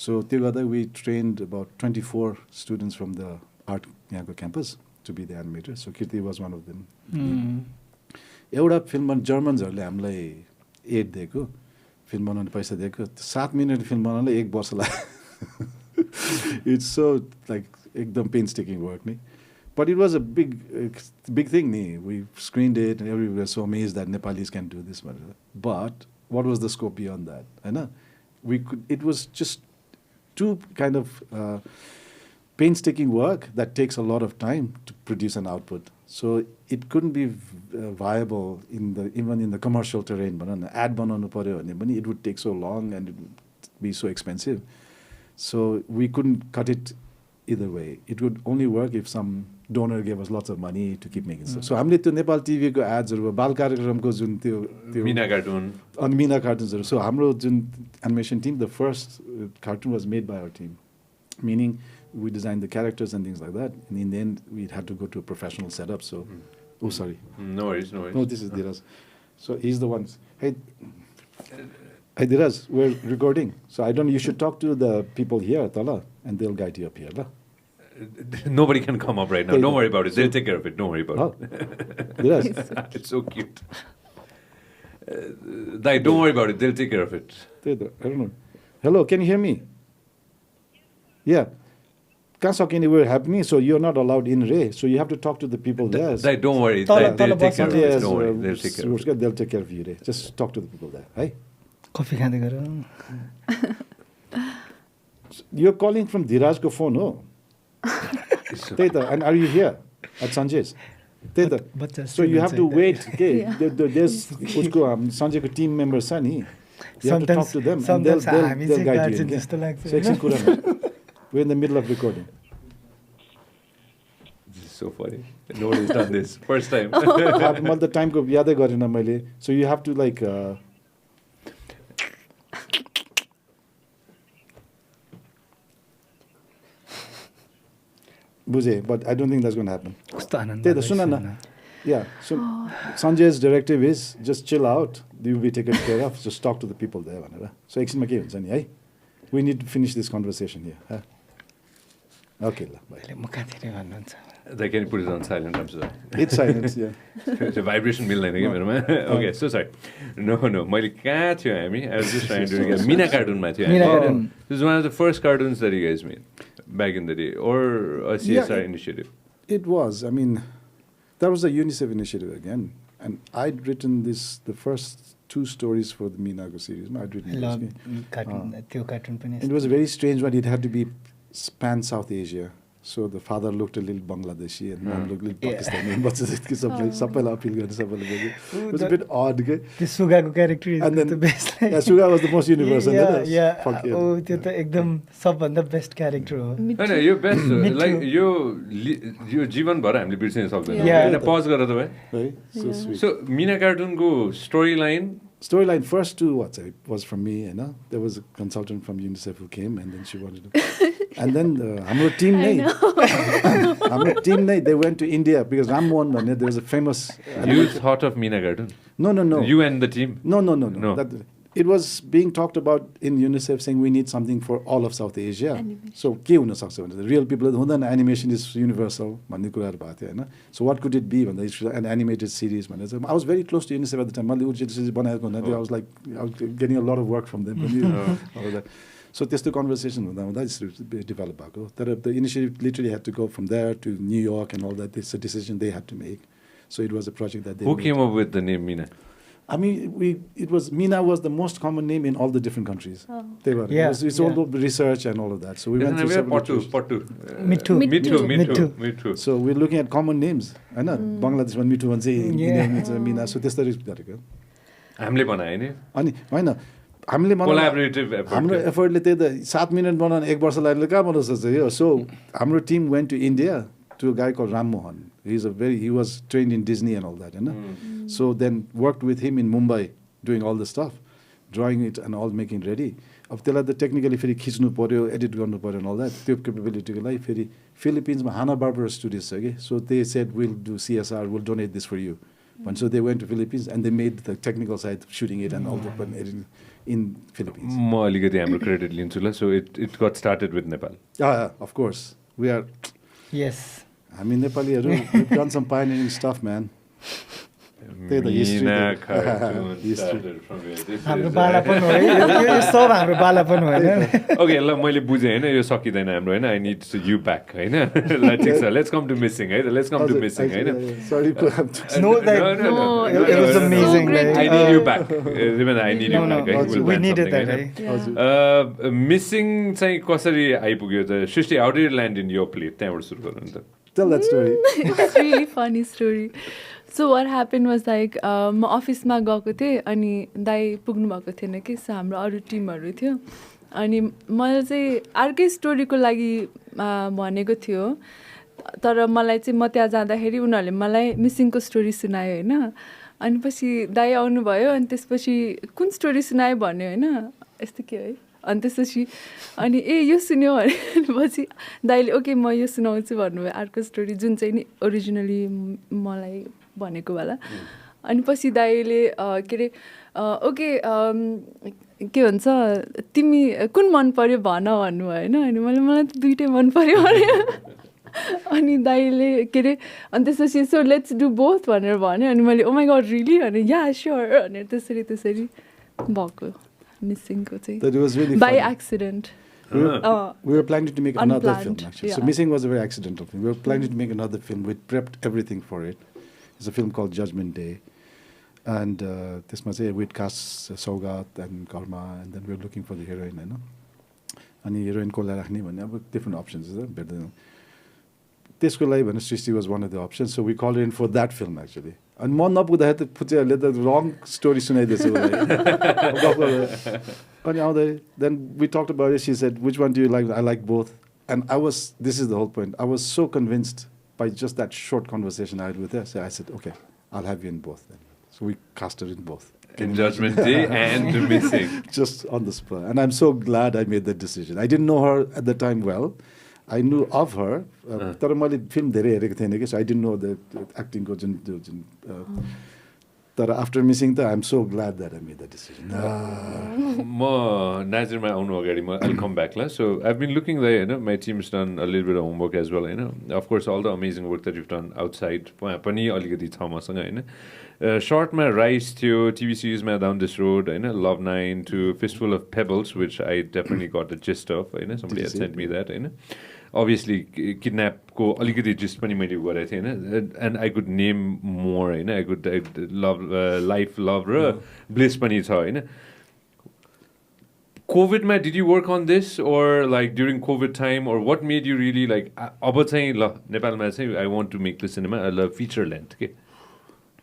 so त्यो गर्दा we trained about 24 students from the art यहाँको campus to be the animator so Kirti was one of them एउटा फिल्ममा जर्मन्सहरूले हामीलाई एड दिएको फिल्म बनाउने पैसा दिएको 7 मिनट फिल्म बनाउनलाई 1 वर्ष लाग्यो इट्स सो लाइक एकदम पेन्सटेकिङ वर्क नि but it was a big thing नि we screened it and every so amaze that Nepalese can do this भनेर but what was the scope beyond that होइन we could it was just to kind of painstaking work that takes a lot of time to produce an output. So it couldn't be viable even in the commercial terrain. But an ad bananu paryo bhane pani it would take so long and it would be so expensive. So we couldn't cut it either way. It would only work if some donor gave us lots of money to keep making stuff. So हामीले त्यो नेपाल टिभीको एड्सहरु बाल कार्यक्रमको जुन त्यो Meena cartoon अनि Meena कार्टुन्सहरु so हाम्रो जुन animation team the first cartoon was made by our team meaning we designed the characters and things like that and in the end we had to go to a professional setup so oh sorry no worries no this is Dheeraj so he's the one hey Dheeraj we're recording so I don't you should talk to the people here Tala and they'll guide you up here la nobody can come up right now don't worry about it they'll take care of it don't worry about it Dheeraj it's so cute don't worry about it they'll take care of it I don't know hello can you hear me yeah can't talk anywhere happening so you're not allowed in Ray so you have to talk to the people there don't worry they'll take care of it don't worry they'll take care of it they'll take care of you Ray just talk to the people there hey coffee खाँदै गरौ you're calling from Dheeraj ko phone ho त्यही and are you here at Sanjay's त्यही so you have to wait okay there's उसको Sanjay ko team members छ नि you have to talk to them and they'll guide you so एकछिन कुरा we're in the middle of recording. This is so funny. Nobody's done this. First time. मैले त टाइमको यादै गरेन मैले so you have to like बुझे but I don't think that's going to happen. कस्तो आनन्द त्यही त सुन न yeah so Sanjay's directive is just chill out you will be taken care of just talk to the people there भनेर so एकछिनमा के हुन्छ नि है we need to finish this conversation here huh? Okay la bye मुखातिर भन्नुहुन्छ they can put it on silent I'm sorry it's silence yeah the vibration मिल्दैन के मेरोमा okay so sorry no मैले कहाँ थियो हामी I was just trying to get Meena कार्टुनमा थियो this is one of the first cartoons that you guys made back in the day or a CSR initiative it was I mean that was a UNICEF initiative again and I'd written the first 2 stories for the Minago series I'd written cartoon it was a very strange one it had to be span South Asia so the father looked a little Bangladeshi and mom looked a little Pakistani but सबैलाई appeal गर्ने सबैले it was a bit odd के the Sugaको character is and then the best yeah Suga was the most universal yeah oh त्यो त एकदम सबभन्दा best character हो हैन यो बेस्ट लाइक यो जीवन भर हामीले बिर्सिन सक्दैन हैन पज गरेर त है so sweet so Meena कार्टुनको storyline first 2 was from me you know there was a consultant from UNICEF who came and then she wanted to and then हाम्रो team they went to India because Rammohan there was a famous you thought of Meena Cartoon no you and the team no it was being talked about in UNICEF saying we need something for all of South Asia. Animation. So के हुन सक्छ भने real people हुँदैन animation is universal भन्ने कुराहरु भएको थियो हैन. So what could it be भन्दा it's an animated series भनेर चाहिँ I was very close to UNICEF at the time. मैले उर्जित series बनाएको हुँदा I was like I was getting a lot of work from them. All of that. So त्यस्तो conversation हुँदा it's developed भएको. तर the initiative literally had to go from there to New York and all that. It's a decision they had to make. So it was a project that they Who made. came up with the name Mina? I mean, Mina was the most common name in all the different countries. Oh. They were. Yeah, It's all the research and all of that. So we went through several iterations. Mithu. So we're looking at common names. I know. Bangladesh one Mithu one say Mina. So this is गरेको. हामीले बनाए नि अनि हैन हामीले collaborative effort. हाम्रो एफर्टले त्यही त 7 मिनेट बनाउन 1 वर्ष लाग्यो कहाँ बनाउन सक्छ यो. So हाम्रो team went to India to a guy called Ram Mohan. He was trained in Disney and all that, you know. So then worked with him in Mumbai doing all the stuff, drawing it and all making ready. अब त्यसलाई त technically फेरि खिच्नु पर्यो edit गर्नु पर्यो and all that. त्यो capability को लागि फेरि फिलिपिन्समा Hanna-Barbera studios छ के. So they said we'll do CSR, we'll donate this for you. And so they went to Philippines and they made the technical side shooting it and all the editing in Philippines. म अलिकति हाम्रो credit लिन्छु ल. So it got started with Nepal. Yeah, of course. We are Yes. I mean, Nepali, we've done some pioneering stuff, man. The history. Started from here. हाम्रो बालापन हो है यो सब हाम्रो बालापन हो हैन. Okay, ल मैले बुझे हैन यो सकिदैन हाम्रो हैन. I need you back हैन. Let's come to missing है. Let's come to missing हैन. Sorry. No, it was amazing. I need you back. I need you back. We needed that. Right? Missing चाहिँ कसरी आइपुग्यो त? Shristi, how did you land in your plate? त्यहाँबाट सुरु गरौँ नि त. Tell that story. It's a really funny story. So what happened was like म अफिसमा गएको थिएँ अनि दाइ पुग्नु भएको थिएन कि सो हाम्रो अरू टिमहरू थियो अनि मैले चाहिँ अर्कै स्टोरीको लागि भनेको थियो तर मलाई चाहिँ म त्यहाँ जाँदाखेरि उनीहरूले मलाई मिसिङको स्टोरी सुनायो होइन अनि पछि दाइ आउनुभयो अनि त्यसपछि कुन स्टोरी सुनायो भन्यो होइन यस्तो के है अनि त्यसपछि अनि यो सुन्यो भनेपछि दाइले ओके म यो सुनाउँछु भन्नुभयो अर्को स्टोरी जुन चाहिँ नि ओरिजिनली मलाई भनेको वाला अनि पछि दाइले के अरे ओके के भन्छ तिमी कुन मन पर्यो भन भन्नुभयो होइन अनि मलाई त दुइटै मन पर्यो भने अनि दाइले के अरे अनि त्यसपछि सो लेट्स डु बोथ भनेर भन्यो अनि मैले ओ माई गड रियली अनि या स्योर भनेर त्यसरी भएको मिसिङको चाहिँ That was really by funny. accident. We were planning to make another film, Unplanned, actually. yeah. So Missing was a very accidental film. We were planning to make another film. We prepped everything for it. It's a film called Judgment Day. And this must say we'd cast Saugat and Karma, and then we were looking for the heroine, you know. And the heroine ko lai rakhne bhanne aba different options, is better than त्यसको लागि भने Shristi was one of the options, so we called her in for that film actually. And म नपुग्दाखेरि त पुचेहरूले त wrong story सुनाइदिएछ उसलाई. अनि आउँदै then we talked about it. She said, which one do you like? I like both. And this is the whole point. I was so convinced by just that short conversation I had with her. So I said, okay, I'll have you in both then. So we cast her in both. In Judgment Day and Missing. Just on the spur. And I'm so glad I made that decision. I didn't know her at the time well. I knew of her. तर मैले film धेरै हेरेको थिएन कि so I didn't know the acting को जुन तर after Missing त I'm so glad that I made that decision. म नाजिरमा आउनु अगाडि I'll come back la. So I've been looking there, you know, my team's done a little bit of homework as well, you know. Of course, all the amazing work that you've done outside पनि अलिकति छ मसँग हैन. Shortमा Rise थियो, TV seriesमा Down This Road, हैन, Love 9 to Fistful of Pebbles, which I definitely got the gist of, हैन. Somebody had sent me that, हैन. Obviously Kidnap को अलिकति gist पनि मैले गरेको थिएँ हैन. And I could name more, हैन. I could love Life, Love र Bliss पनि छ, हैन. COVID did you work on this or like during COVID time or what made you really like अब चाहिँ ल नेपालमा चाहिँ I want to make the cinema a feature length okay?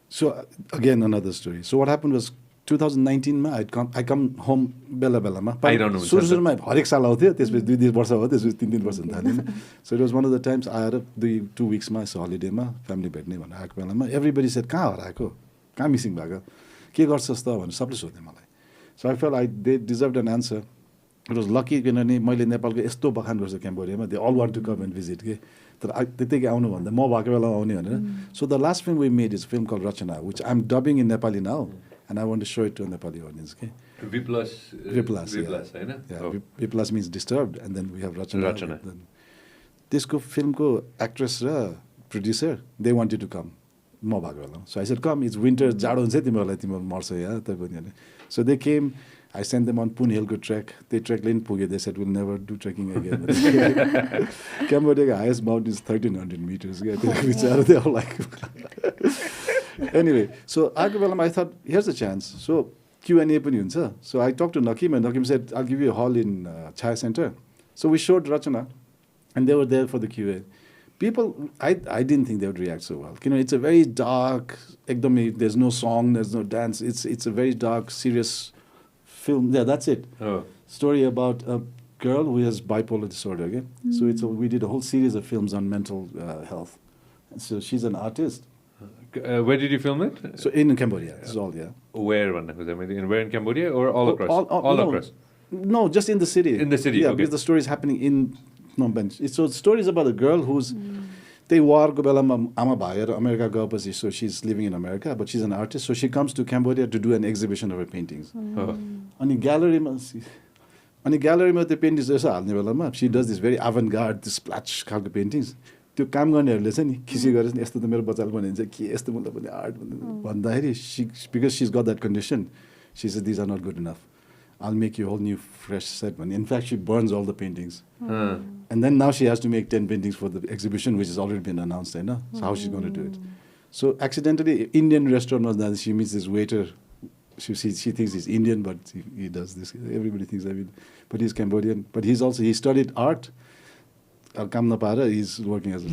So again another story. So what happened was 2019 I come home बेला I don't know. सुरुमा हरेक साल आउँथ्यो त्यसपछि 2 वर्ष भयो त्यसपछि 3 वर्ष थाल्यो. So it was one of the times आएर 2 weeksमा यसो हलिडेमा फ्यामिली भेट्ने भनेर आएको बेलामा everybody said कहाँ हराएको कहाँ मिसिङ भएको के गर्छस् त भनेर सबले सोध्यो मलाई. So I felt they deserved an answer. It was lucky किनभने मैले नेपालको यस्तो बखान गर्छु क्याम्बोडियामा they all want to come and visit के तर त्यतिकै आउनु भन्दा म भएको बेला आउने भनेर. So the last film we made is a film called Rachana, which I'm dubbing in Nepali now. and I want to show it to a Nepali audience. Okay. V plus, होइन? Yeah, V plus means disturbed, and then we have Rachana. त्यसको फिल्मको actress र producer they wanted to come म भएको बेला so I said come it's winter जाडो हुन्छ तिमीहरूलाई तिमीहरू मर्छ यहाँ तपाईँ so they came I send them on पुन हिलको ट्रेक त्यही ट्रेकले पनि पुग्यो दे सेड विल नेभर डु ट्रेकिङ अगेन क्याम्बोडियाको हाइएस्ट माउन्ट इज 1300 मिटर्स क्या त्यो विचार त्यो लाइक एनिवे सो आएको बेलामा I thought here's a chance so Q&A पनि हुन्छ so I talk to Nakim and Nakim said I give you hall in Chhaya centre so we showed Rachana and they were there for the QA. People, I didn't think they would react so well. You know, it's a very dark, there's no song, there's no dance. It's a very dark, serious film. Yeah, that's it. Story about a girl who has bipolar disorder. Okay, so we did a whole series of films on mental health. And so she's an artist. Where did you film it? So in Cambodia, it's all Where? Where in Cambodia or all across? All across. No, just in the city. In the city. Yeah, okay. because the story is happening in. So the story is about a girl who's they warको बेलामा आमा भएर America गएपछि so she's living in America but she's an artist so she comes to Cambodia to do an exhibition of her paintings. अनि ग्यालरीमा त्यो पेन्टिङ्स यसो हाल्ने बेलामा she does this very avant-garde this splash खालको पेन्टिङ्स त्यो काम गर्नेहरूले चाहिँ नि खिसी गरेर नि यस्तो त मेरो बच्चाले बनाइन्छ के यस्तो मतलब पनि आर्ट भन्दाखेरि because she's got that condition she says these are not good enough. I'll make you a whole new fresh set. In fact, she burns all the paintings. And then now she has to make 10 paintings for the exhibition, which has already been announced. So how she's going to do it? So accidentally, Indian restaurant was that she meets this waiter. She thinks he's Indian, but he does this. Everybody thinks, but he's Cambodian. But he studied art. He's working as a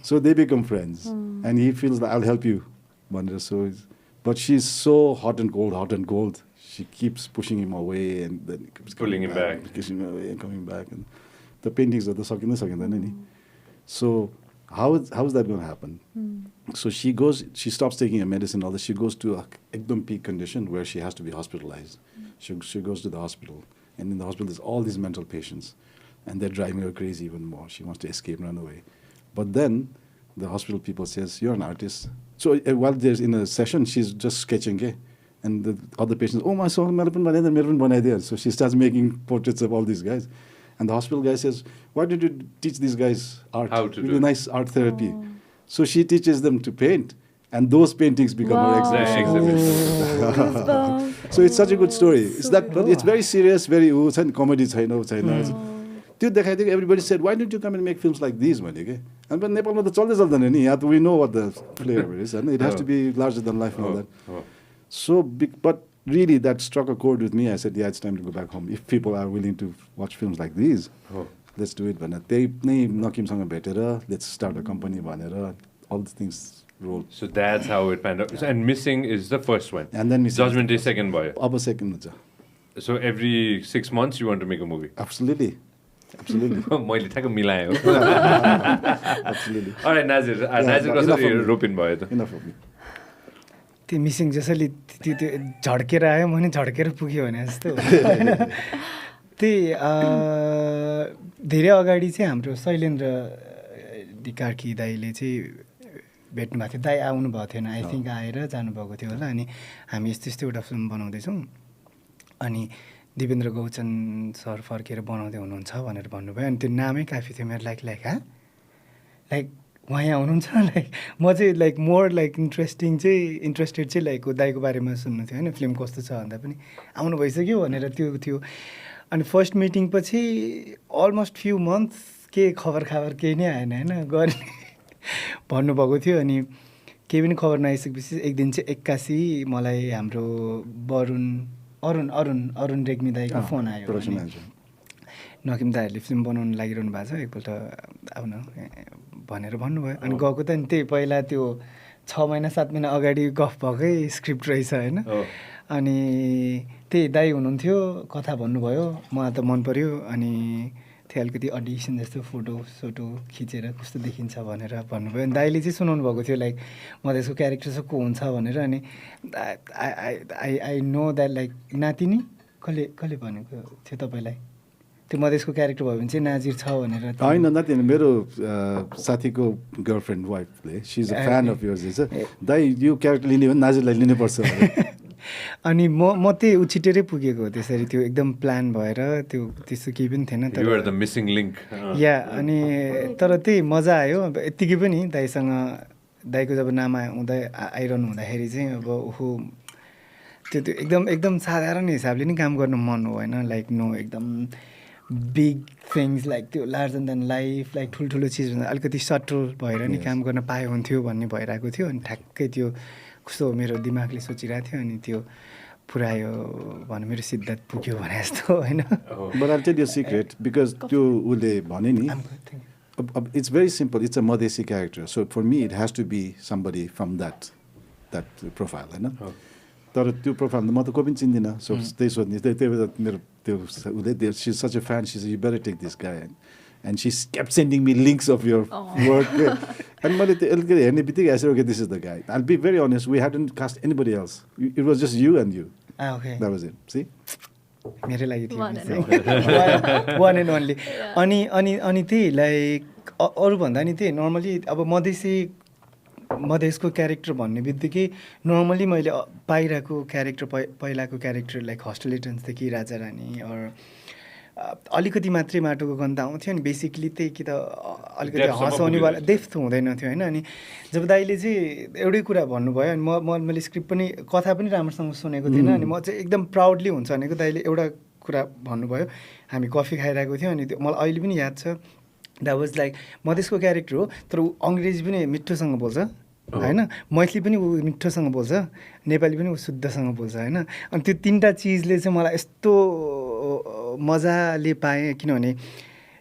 so they become friends. And he feels that I'll help you. But she's so hot and cold. She keeps pushing him away and then pulling him back, pushing him away and coming back. And the paintings are the sakinda. So how is that going to happen? So she stops taking her medicine. All this. She goes to a ekdam peak condition where she has to be hospitalized. She goes to the hospital, and in the hospital there's all these mental patients, and they're driving her crazy even more. She wants to escape, run away, but then the hospital people says you're an artist. So while there's in a session, she's just sketching. And the other patients, oh, my son, so she starts making portraits of all these guys. And the hospital guy says, why did you teach these guys art? How to do nice art therapy. So she teaches them to paint. And those paintings become her exhibition. So it's such a good story. It's very serious, very comedy. Everybody said, why don't you come and make films like these? And but Nepal, we know what the flavor is. And it has to be larger than life and all that. So big, but really that struck a chord with me. I said, yeah, it's time to go back home. If people are willing to watch films like these, let's do it. Let's start a company. All the things roll. So that's how it panned out. And Missing is the first one. And then Judgment is second boy. Second. So every 6 months you want to make a movie? Absolutely. Absolutely. Absolutely. All right, Nazir. Nazir कसरी रोपिन भयो त? Enough of me. त्यो missing जसरी त्यो झड्केर आयो म नि झड्केर पुग्यो भने जस्तो होइन त्यही धेरै अगाडि चाहिँ हाम्रो शैलेन्द्र कार्की दाईले चाहिँ भेट्नु भएको थियो दाई आउनु भएको थिएन आई थिङ्क आएर जानुभएको थियो होला अनि हामी यस्तो यस्तो एउटा फिल्म बनाउँदैछौँ अनि दिपेन्द्र गौचन सर फर्केर बनाउँदै हुनुहुन्छ भनेर भन्नुभयो अनि त्यो नामै काफी थियो मेरो लाइक उहाँ यहाँ हुनुहुन्छ लाइक म चाहिँ लाइक मोर लाइक इन्ट्रेस्टेड चाहिँ लाइक दाईको बारेमा सुन्नु थियो होइन फिल्म कस्तो छ भन्दा पनि आउनु भइसक्यो भनेर त्यो थियो अनि फर्स्ट मिटिङ पछि अलमोस्ट फ्यु मन्थ्स के खबर केही नै आएन होइन गर्ने भन्नुभएको थियो अनि केही पनि खबर नआइसकेपछि एक दिन चाहिँ 81 मलाई हाम्रो अरुण रेग्मी दाईको फोन आयो नकिम दाईहरूले फिल्म बनाउनु लागिरहनु भएको छ एकपल्ट आउन भनेर भन्नुभयो अनि गएको त नि त्यही पहिला त्यो 6 महिना 7 महिना अगाडि गफ भएकै स्क्रिप्ट रहेछ होइन अनि त्यही दाई हुनुहुन्थ्यो कथा भन्नुभयो मलाई त मन पर्यो अनि त्यही अलिकति अडिसन जस्तो फोटो खिचेर कस्तो देखिन्छ भनेर भन्नुभयो अनि दाईले चाहिँ सुनाउनु भएको थियो लाइक मधेसको क्यारेक्टर चाहिँ को हुन्छ भनेर अनि आई नो द्याट लाइक नातिनी कसले भनेको थियो तपाईँलाई त्यो मधेसको क्यारेक्टर भयो भने चाहिँ नाजिर छ भनेर होइन नाति मेरो साथीको गर्लफ्रेन्ड वाइफले she is a fan of yours दाइ यो क्यारेक्टर लिने भने नाजिरलाई लिनुपर्छ अनि म त्यही उछिटेरै पुगेको हो त्यसरी त्यो एकदम प्लान भएर त्यो त्यस्तो केही पनि थिएन तर या अनि तर त्यही मजा आयो अब यत्तिकै पनि दाइको जब नाम आइरहनु हुँदाखेरि चाहिँ अब ओहो त्यो एकदम साधारण हिसाबले नि काम गर्नु मन हो होइन लाइक नो एकदम बिग थिङ्स लाइक त्यो लार्जर देन लाइफ लाइक ठुल्ठुलो चिजभन्दा अलिकति सटल भएर नि काम गर्न पाए हुन्थ्यो भन्ने भइरहेको थियो अनि ठ्याक्कै त्यो कस्तो मेरो दिमागले सोचिरहेको थियो अनि त्यो पुऱ्यायो भने मेरो सिद्धान्त पुग्यो भने जस्तो होइन But I'll tell you a secret because त्यो उसले भने नि it's very simple. It's a Madhesi character. So for me, it has to be somebody from that profile, होइन तर त्यो प्रोफाइल म त कोही पनि चिन्दिनँ सो त्यही सोध्ने त्यही बेला मेरो त्यो उसले she is such a fan she you better take this guy and she kept sending me links of your work अनि मैले त्यो अलिकति हेर्ने बित्तिकै आइसक्यो okay this is the guy I be very honest we hadn't cast anybody else it was just you and you that was it she मेरै लागि one and only अनि त्यही लाइक अरूभन्दा नि त्यही नर्मली अब मधेसको क्यारेक्टर भन्ने बित्तिकै नर्मली मैले पाइरहेको क्यारेक्टर पहिलाको क्यारेक्टर लाइक हस्टेल एटेन्सदेखि राजा रानी अर अलिकति मात्रै माटोको गन्ध आउँथ्यो अनि बेसिकली त्यही कि त अलिकति हँसाउनेवाला डेप्थ हुँदैन थियो होइन अनि जब दाइले चाहिँ एउटै कुरा भन्नुभयो अनि मैले स्क्रिप्ट पनि कथा पनि राम्रोसँग सुनेको थिएन अनि म चाहिँ एकदम प्राउडली हुन्छ भनेको दाइले एउटा कुरा भन्नुभयो हामी कफी खाइरहेको थियौँ अनि त्यो मलाई अहिले पनि याद छ द्याट वाज लाइक मधेसको क्यारेक्टर हो तर ऊ अङ्ग्रेजी पनि मिठोसँग बोल्छ होइन मैथिली पनि ऊ मिठोसँग बोल्छ नेपाली पनि ऊ शुद्धसँग बोल्छ होइन अनि त्यो तिनवटा चिजले चाहिँ मलाई यस्तो मजाले पाएँ किनभने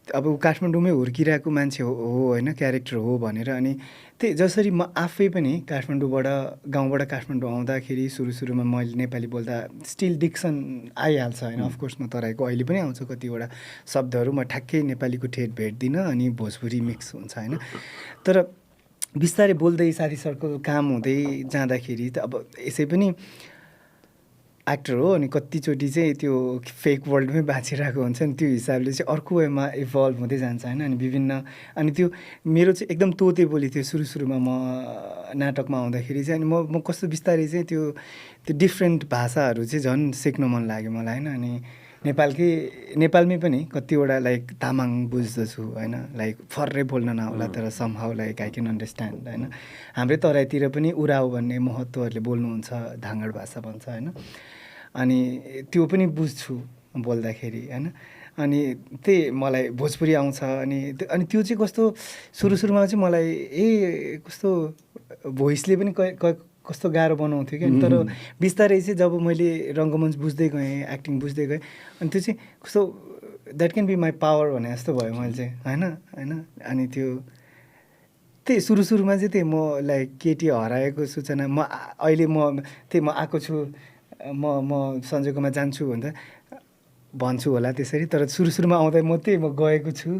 अब ऊ काठमाडौँमै हुर्किरहेको मान्छे हो होइन क्यारेक्टर हो भनेर अनि त्यही जसरी म आफै पनि गाउँबाट काठमाडौँ आउँदाखेरि सुरुमा मैले नेपाली बोल्दा स्टिल डिक्सन आइहाल्छ होइन अफकोर्स म तराईको अहिले पनि आउँछ कतिवटा शब्दहरू म ठ्याक्कै नेपालीको ठेट भेट्दिनँ अनि भोजपुरी मिक्स हुन्छ होइन तर बिस्तारै बोल्दै साथी सर्कल काम हुँदै जाँदाखेरि त अब यसै पनि एक्टर हो अनि कतिचोटि चाहिँ त्यो फेक वर्ल्डमै बाँचिरहेको हुन्छ नि त्यो हिसाबले चाहिँ अर्को वेमा इभल्भ हुँदै जान्छ होइन अनि विभिन्न अनि त्यो मेरो चाहिँ एकदम तोते बोली थियो सुरुमा म नाटकमा आउँदाखेरि चाहिँ अनि म कस्तो बिस्तारै चाहिँ त्यो डिफ्रेन्ट भाषाहरू चाहिँ झन् सिक्न मन लाग्यो मलाई होइन अनि नेपालमै पनि कतिवटा लाइक तामाङ बुझ्दछु होइन लाइक फर्रै बोल्न नआउला तर somehow like I can understand होइन हाम्रै तराईतिर पनि उराउ भन्ने महत्त्वहरूले बोल्नुहुन्छ धाङ्गड भाषा भन्छ होइन अनि त्यो पनि बुझ्छु बोल्दाखेरि होइन अनि त्यही मलाई भोजपुरी आउँछ अनि त्यो चाहिँ कस्तो सुरुमा चाहिँ मलाई कस्तो भोइसले पनि कस्तो गाह्रो बनाउँथ्यो कि तर बिस्तारै चाहिँ जब मैले रङ्गमञ्च बुझ्दै गएँ एक्टिङ बुझ्दै गएँ अनि त्यो चाहिँ कस्तो that can be my power भने जस्तो भयो मैले चाहिँ होइन अनि त्यो त्यही सुरुमा चाहिँ त्यही म लाइक केटी हराएको सूचना अहिले म आएको छु म सञ्जयकोमा जान्छु भन्दा भन्छु होला त्यसरी तर सुरुमा आउँदा म गएको छु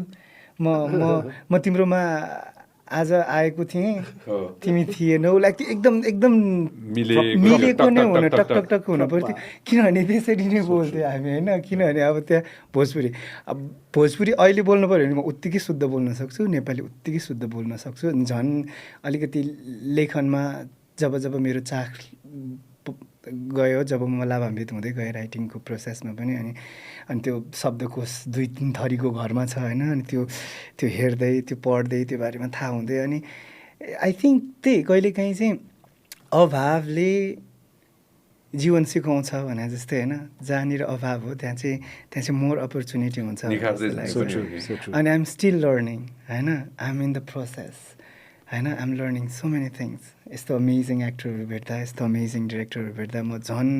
म तिम्रोमा आज आएको थिएँ तिमी थिएनौ लाइक एकदम मिलेको नै हुन टक हुन पर्थ्यो किनभने त्यसरी नै बोल्थ्यो हामी होइन किनभने अब त्यहाँ भोजपुरी अहिले बोल्नु पऱ्यो भने म उत्तिकै शुद्ध बोल्न सक्छु नेपाली उत्तिकै शुद्ध बोल्न सक्छु झन् अलिकति लेखनमा जब मेरो चाख गयो जब म लाभान्वित हुँदै गएँ राइटिङको प्रोसेसमा पनि अनि त्यो शब्दकोश 2-3 थरीको घरमा छ होइन अनि त्यो हेर्दै त्यो पढ्दै त्यो बारेमा थाहा हुँदै अनि आई थिङ्क त्यही कहिलेकाहीँ चाहिँ अभावले जीवन सिकाउँछ भने जस्तै होइन जहाँनिर अभाव हो त्यहाँ चाहिँ मोर अपर्च्युनिटी हुन्छ अनि आइ एम स्टिल लर्निङ होइन I am in the process होइन I am learning so many things यस्तो अमेजिङ एक्टरहरू भेट्दा यस्तो अमेजिङ डिरेक्टरहरू भेट्दा म झन्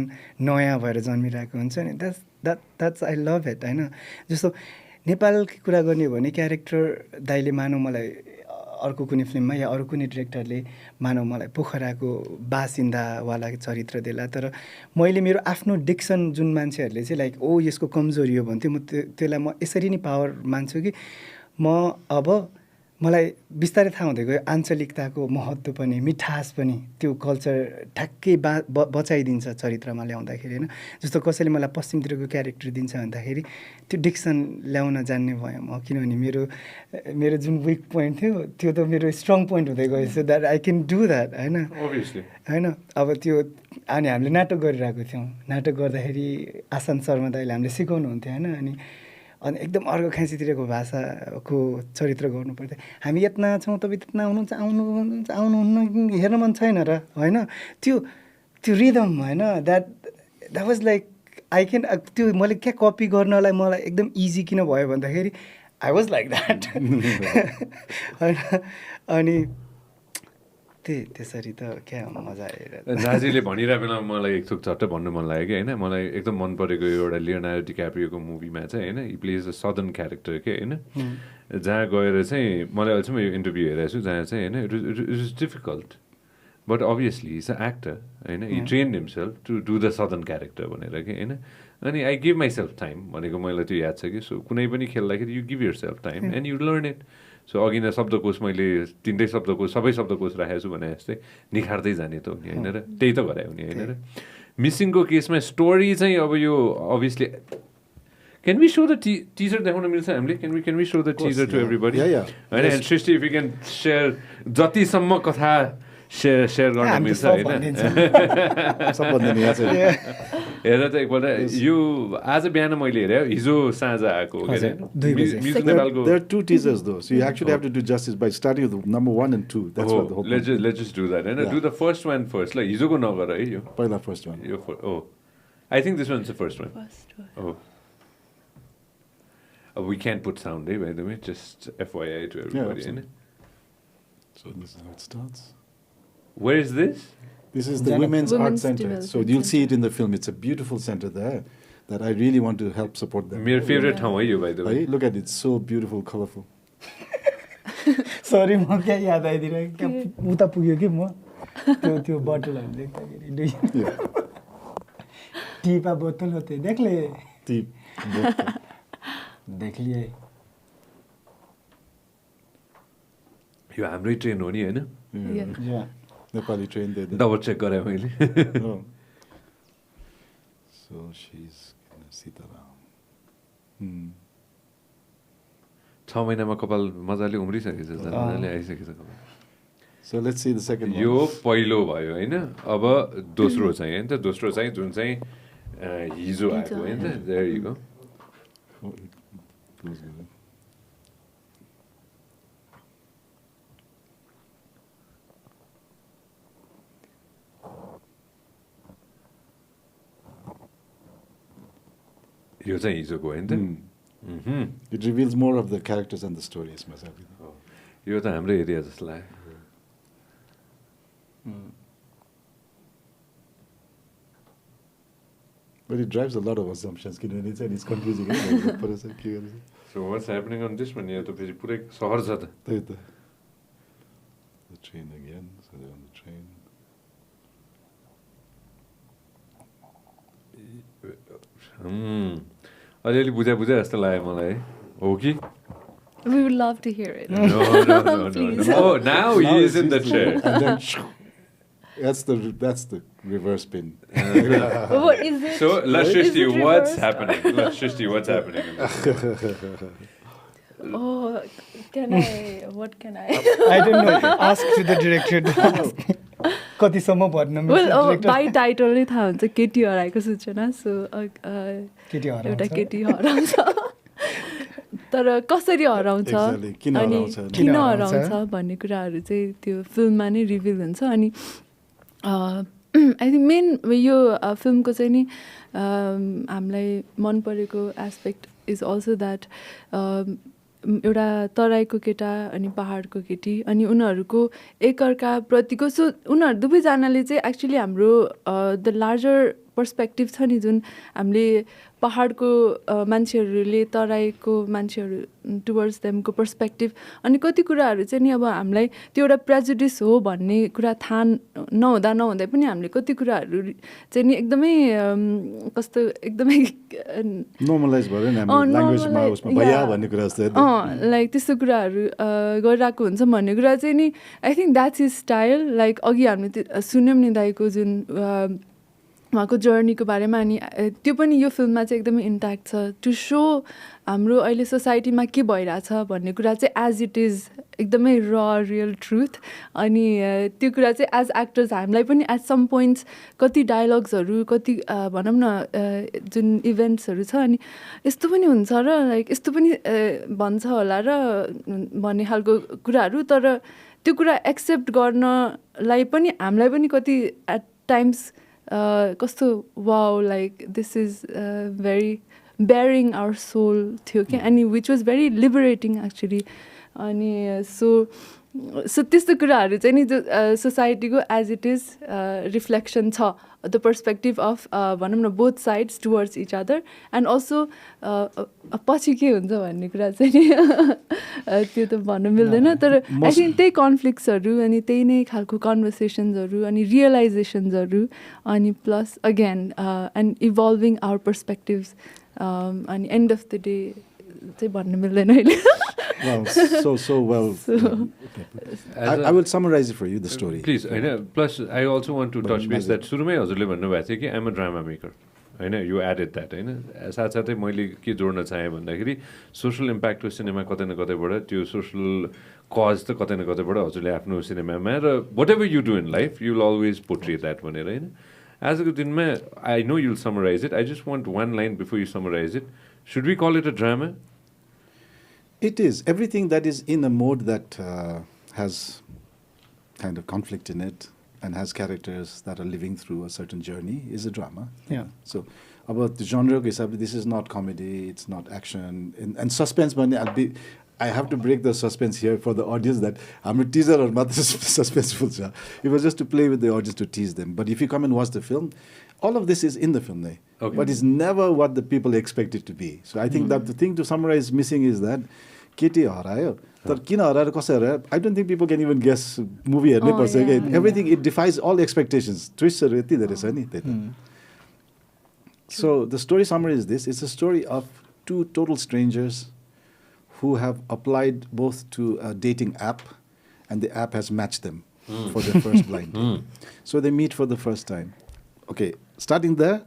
नयाँ भएर जन्मिरहेको हुन्छ नि द्याट्स आई लभ इट होइन जस्तो नेपालकै कुरा गर्ने हो भने क्यारेक्टर दाइले मानौ मलाई अर्को कुनै फिल्ममा या अरू कुनै डिरेक्टरले मानौ मलाई पोखराको बासिन्दावाला चरित्र देला तर मैले मेरो आफ्नो डिक्सन जुन मान्छेहरूले चाहिँ लाइक यसको कमजोरी हो भन्थ्यो म त्यसलाई म यसरी नै पावर मान्छु कि म अब मलाई बिस्तारै थाहा हुँदै गयो आञ्चलिकताको महत्त्व पनि मिठास पनि त्यो कल्चर ठ्याक्कै बचाइदिन्छ चरित्रमा ल्याउँदाखेरि होइन जस्तो कसैले मलाई पश्चिमतिरको क्यारेक्टर दिन्छ भन्दाखेरि त्यो डिक्सन ल्याउन जान्ने भयो म किनभने मेरो जुन विक पोइन्ट थियो त्यो त मेरो स्ट्रङ पोइन्ट हुँदै गयो so that I can do that होइन होइन अब त्यो अनि हामीले नाटक गरिरहेको थियौँ नाटक गर्दाखेरि आसान शर्मा दाइले हामीले सिकाउनुहुन्थ्यो होइन अनि एकदम अर्को खाँसीतिरको भाषाको चरित्र गर्नु पर्थ्यो हामी यतना छौँ तपाईँ त्यतना आउनुहुन्छ आउनुहुन्न हेर्न मन छैन र होइन त्यो रिदम होइन that was like I can त्यो मैले क्या कपी गर्नलाई मलाई एकदम इजी किन भयो भन्दाखेरि आई वाज लाइक द्याट होइन अनि त्यसरी त क्या मजा आएर नाजीले भनिरहेको बेला मलाई एक थोक झट्ट भन्नु मन लाग्यो कि होइन मलाई एकदम मन परेको एउटा लियोनार्डो डिक्याप्रियोको मुभीमा चाहिँ होइन he plays a southern character के होइन जहाँ गएर चाहिँ मलाई अहिलेसम्म यो इन्टरभ्यू हेरेको छु जहाँ चाहिँ होइन it is difficult but obviously is a actor होइन he trained himself to do the southern character भनेर कि होइन अनि I give my self भनेको मलाई त्यो याद छ कि सो कुनै पनि खेल्दाखेरि you give yourself time and you learn it so अघि नै शब्दकोश मैले तिनटै शब्दकोश सबै शब्दकोश राखेको छु भने जस्तै निखार्दै जाने त हो नि होइन र त्यही त गरायो नि होइन र मिसिङको केसमा स्टोरी चाहिँ अब यो obviously can we show the teaser देखाउन मिल्छ हामीले can we show the teaser to everybody होइन and Srishti if you can share जतिसम्म कथा सेयर गर्न मिल्छ होइन हेर त एकपल्ट यो आज बिहान मैले हेरेँ हिजो साँझ आएको There are two teasers though, so you actually have to do justice by starting with number 1 and 2. That's what the whole. Let's just do that. And do the first one first. Like हिजोको नगर है यो. पहिला first one. Oh, I think this one's the first one. Oh. We can't put sound, by the way. Just FYI to everybody. Yeah, so this is how it starts. Where is this? This is the Women's Art Center. So you'll see it in the film. It's a beautiful center there that I really want to help support them. My favorite ठाउँ है यो by the way. Look at it. It's so beautiful, colorful. Sorry, म क्या याद आइदिरहेको क्या उता पुग्यो कि म त्यो बोतलहरु देख्दाखेरि टीपा बोतल होते देख ले टीप बोतल देख लिए यो हाम्रै ट्रेन हो नि हैन Nepali train they double check गरे मैले So she's gonna sit around. 6 महिनामा कपाल मजाले उम्रिसकेछ मजाले आइसकेछ कपाल. So let's see the second one. यो पहिलो भयो हैन अब दोस्रो चाहिँ हैन त दोस्रो चाहिँ जुन चाहिँ हिजो आएको हैन त there you go. यो चाहिँ हिजोको हैन त It reveals more of the characters and the stories myself. यो त हाम्रो एरिया जस्तो लाग्यो. But it drives a lot of assumptions. It's confusing. So what's happening on this one? Yeah, to फेरि पुरै सहर छ त. The train again. So they're on the train. अलिअलि बुझा जस्तो लाग्यो मलाई है हो कि We would love to hear it. No. Oh, now he is in the chair. And then that's the reverse spin. What is it? So, Shristi, what's happening? Shristi, what's happening? Oh, what can I? I don't know. Ask to the director. कतिसम्म भन्न मिल्छ director? By title नै थाहा हुन्छ केटी हराएको सूचना. So एउटा केटी हराउँछ. तर कसरी हराउँछ अनि किन हराउँछ भन्ने कुराहरू चाहिँ त्यो फिल्ममा नै रिभिल हुन्छ अनि आई थिङ्क मेन यो फिल्मको चाहिँ नि हामीलाई मन परेको एस्पेक्ट इज अल्सो द्याट एउटा तराईको केटा अनि पहाडको केटी अनि उनीहरूको एकअर्काप्रतिको सो उनीहरू दुवैजनाले चाहिँ एक्चुली हाम्रो द लार्जर पर्सपेक्टिभ छ नि जुन हामीले पहाडको मान्छेहरूले तराईको मान्छेहरू टुवर्ड्स देमको पर्सपेक्टिभ अनि कति कुराहरू चाहिँ नि अब हामीलाई त्यो एउटा प्रेजुडिस हो भन्ने कुरा थाहा नहुँदै पनि हामीले कति कुराहरू चाहिँ नि एकदमै कस्तो एकदमै नर्मलाइज भयो नि ल्याङ्ग्वेजमा उसमा भैया भन्ने कुरा जस्तो लाइक त्यस्तो कुराहरू गरिरहेको हुन्छ भन्ने कुरा चाहिँ नि I think that's is style like अघि हामीले सुन्यौँ नि दाइको जुन उहाँको जर्नीको बारेमा अनि त्यो पनि यो फिल्ममा चाहिँ एकदमै इन्ट्याक्ट छ टु सो हाम्रो अहिले सोसाइटीमा के भइरहेछ भन्ने कुरा चाहिँ एज इट इज एकदमै र रियल ट्रुथ अनि त्यो कुरा चाहिँ एज एक्टर्स हामीलाई पनि एट सम पोइन्ट्स कति डायलग्सहरू कति भनौँ न जुन इभेन्ट्सहरू छ अनि यस्तो पनि हुन्छ र लाइक यस्तो पनि भन्छ होला र भन्ने खालको कुराहरू तर त्यो कुरा एक्सेप्ट गर्नलाई पनि हामीलाई पनि कति एट टाइम्स कस्तो wow like this is very bearing our soul थियो क्या अनि which was very liberating actually अनि सो त्यस्तो कुराहरू चाहिँ नि जो सोसाइटीको एज इट इज रिफ्लेक्सन छ द पर्सपेक्टिभ अफ भनौँ न both sides towards each other and also पछि के हुन्छ भन्ने कुरा चाहिँ नि त्यो त भन्नु मिल्दैन तर आई थिङ्क त्यही कन्फ्लिक्ट्सहरू अनि त्यही नै खालको कन्भर्सेसन्सहरू अनि रियलाइजेसन्सहरू अनि plus again and evolving our perspectives अनि एन्ड अफ द डे चाहिँ भन्नु मिल्दैन अहिले so well. I will summarize it for you, the story. Please, plus I also want to touch base that सुरुमै हजुरले भन्नुभएको थियो कि I'm a drama maker. होइन you added that होइन साथसाथै मैले के जोड्न चाहेँ भन्दाखेरि सोसल इम्प्याक्टको सिनेमा कतै न कतैबाट त्यो सोसल कज त कतै न कतैबाट हजुरले आफ्नो सिनेमामा र whatever you do in life you will always portray that भनेर होइन आजको दिनमा I know you'll summarise it I just want one line before you summarize it. Should we call it a drama? It is. Everything that is in a mode that has kind of conflict in it and has characters that are living through a certain journey is a drama. Yeah. So about the genre, this is not comedy, it's not action. And suspense, I have to break the suspense here for the audience that I'm a teaser or not suspenseful. It was just to play with the audience to tease them. But if you come and watch the film, all of this is in the film there. Okay. But it's never what the people expect it to be. So I think that the thing to summarize missing is that Keti Harayeko. But kina harayo kasai harayo? I don't think people can even guess movie herne parcha again. Everything, it defies all expectations. Twists are yati dhera cha ni त्यही त. So the story summary is this. It's a story of two total strangers who have applied both to a dating app and the app has matched them for their first blind date. So they meet for the first time. Okay, starting there,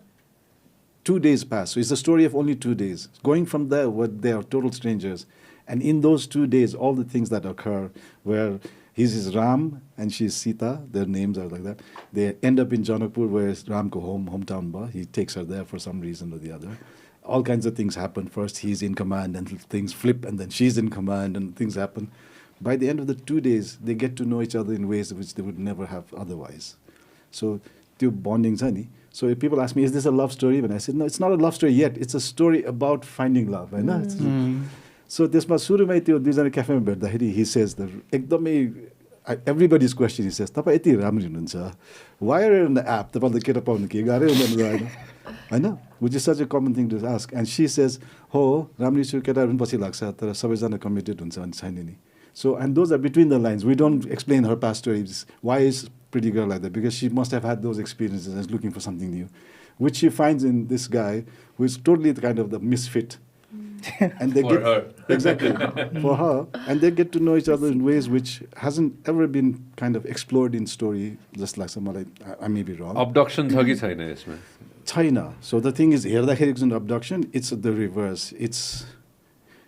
2 days pass. So it's a story of only 2 days. Going from there, where they are total strangers. And in those 2 days, all the things that occur, where he's Ram and she's Sita, their names are like that. They end up in Janakpur, where Ram ko hometown ba. He takes her there for some reason or the other. All kinds of things happen. First, he's in command, and things flip, and then she's in command, and things happen. By the end of the 2 days, they get to know each other in ways which they would never have otherwise. So, the bonding zani. So if people ask me, is this a love story? When I said, no, it's not a love story yet. It's a story about finding love. So त्यसमा सुरुमै त्यो दुईजना क्याफेमा भेट्दाखेरि he says that एकदमै everybody's question he says तपाईँ यति राम्रो हुनुहुन्छ why are you on the app तपाईँले केटा पाउनु के गाह्रै हुँदैन होइन which is such a common thing to ask and she says हो राम्रो छु केटाहरू पनि पछि लाग्छ तर सबैजना कमिटेड हुन्छ अनि छैन नि so and those are between the lines we don't explain her past stories why is pretty girl like that because she must have had those experiences and is looking for something new which she finds in this guy who is totally the kind of the misfit and they for get her. Exactly for her and they get to know each other in ways which hasn't ever been kind of explored in story just like some I may be wrong abduction छ कि छैन यसमा छैन so the thing is हेर्दाखेरि जुन abduction it's the reverse it's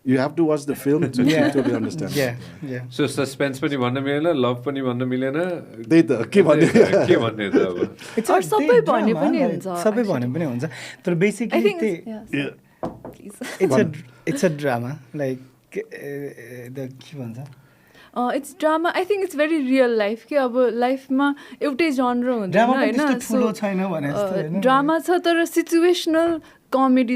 you have to watch the film to totally understand yeah so suspense पनि भन्न मिलेन love पनि भन्न मिलेन त्यही त के भन्ने त अब सबै भन्ने पनि हुन्छ सबै भन्ने पनि हुन्छ तर basically it's a drama like the के भन्छ it's drama I think it's very real life कि अब लाइफमा एउटै जनर हुँदैन होइन ठुलो छैन भने जस्तो ड्रामा छ तर situational comedy